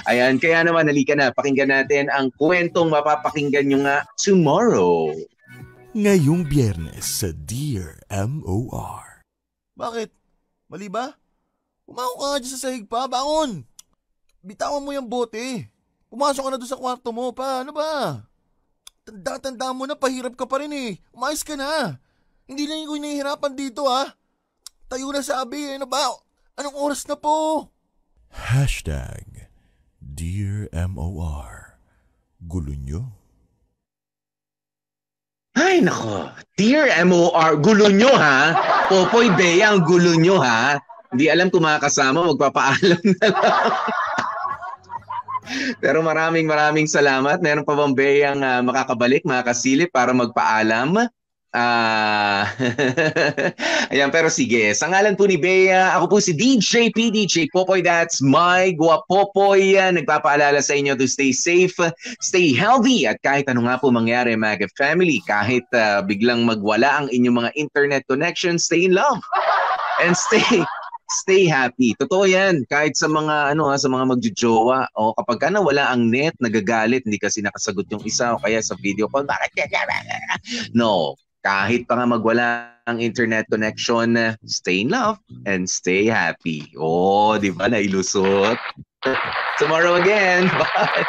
Ayan, kaya naman, halika na. Pakinggan natin ang kwentong mapapakinggan nyo nga tomorrow. Ngayong Biyernes sa Dear MOR. Bakit? Mali ba? Pumasok ka nga dyan sa sahig pa. Bangon! Bitawan mo yung bote. Pumasok ka na doon sa kwarto mo pa. Ano ba? Tanda mo na, pahirap ka pa rin eh. Umayos ka na. Hindi lang yung nahihirapan dito ha. Tayo na sabi. Ano ba? Anong oras na po? Hashtag Dear MOR. Gulo nyo? Ay, nako. Dear MOR, gulo nyo ha? Popoy, Bea, ang gulo nyo ha? Hindi alam kung makakasama, magpapaalam na lang. Pero maraming salamat. Meron pa bang Bea ang makakabalik, makakasilip para magpaalam? Ayan, pero sige. Sa ngalan po ni Bea, ako po si DJ Popoy. That's my Guapopoy. Nagpapaalala sa inyo to stay safe, stay healthy, at kahit ano nga po mangyari, Maga Family, kahit biglang magwala ang inyong mga internet connection, stay in love and stay happy. Totoo yan. Kahit sa mga sa mga magjojowa o kapag ka nawala ang net, nagagalit, hindi kasi nakasagot yung isa o kaya sa video call, bakit? No. Kahit pa nga magwala ang internet connection, stay in love and stay happy. Oh, di ba? Nailusot. Tomorrow again. Bye.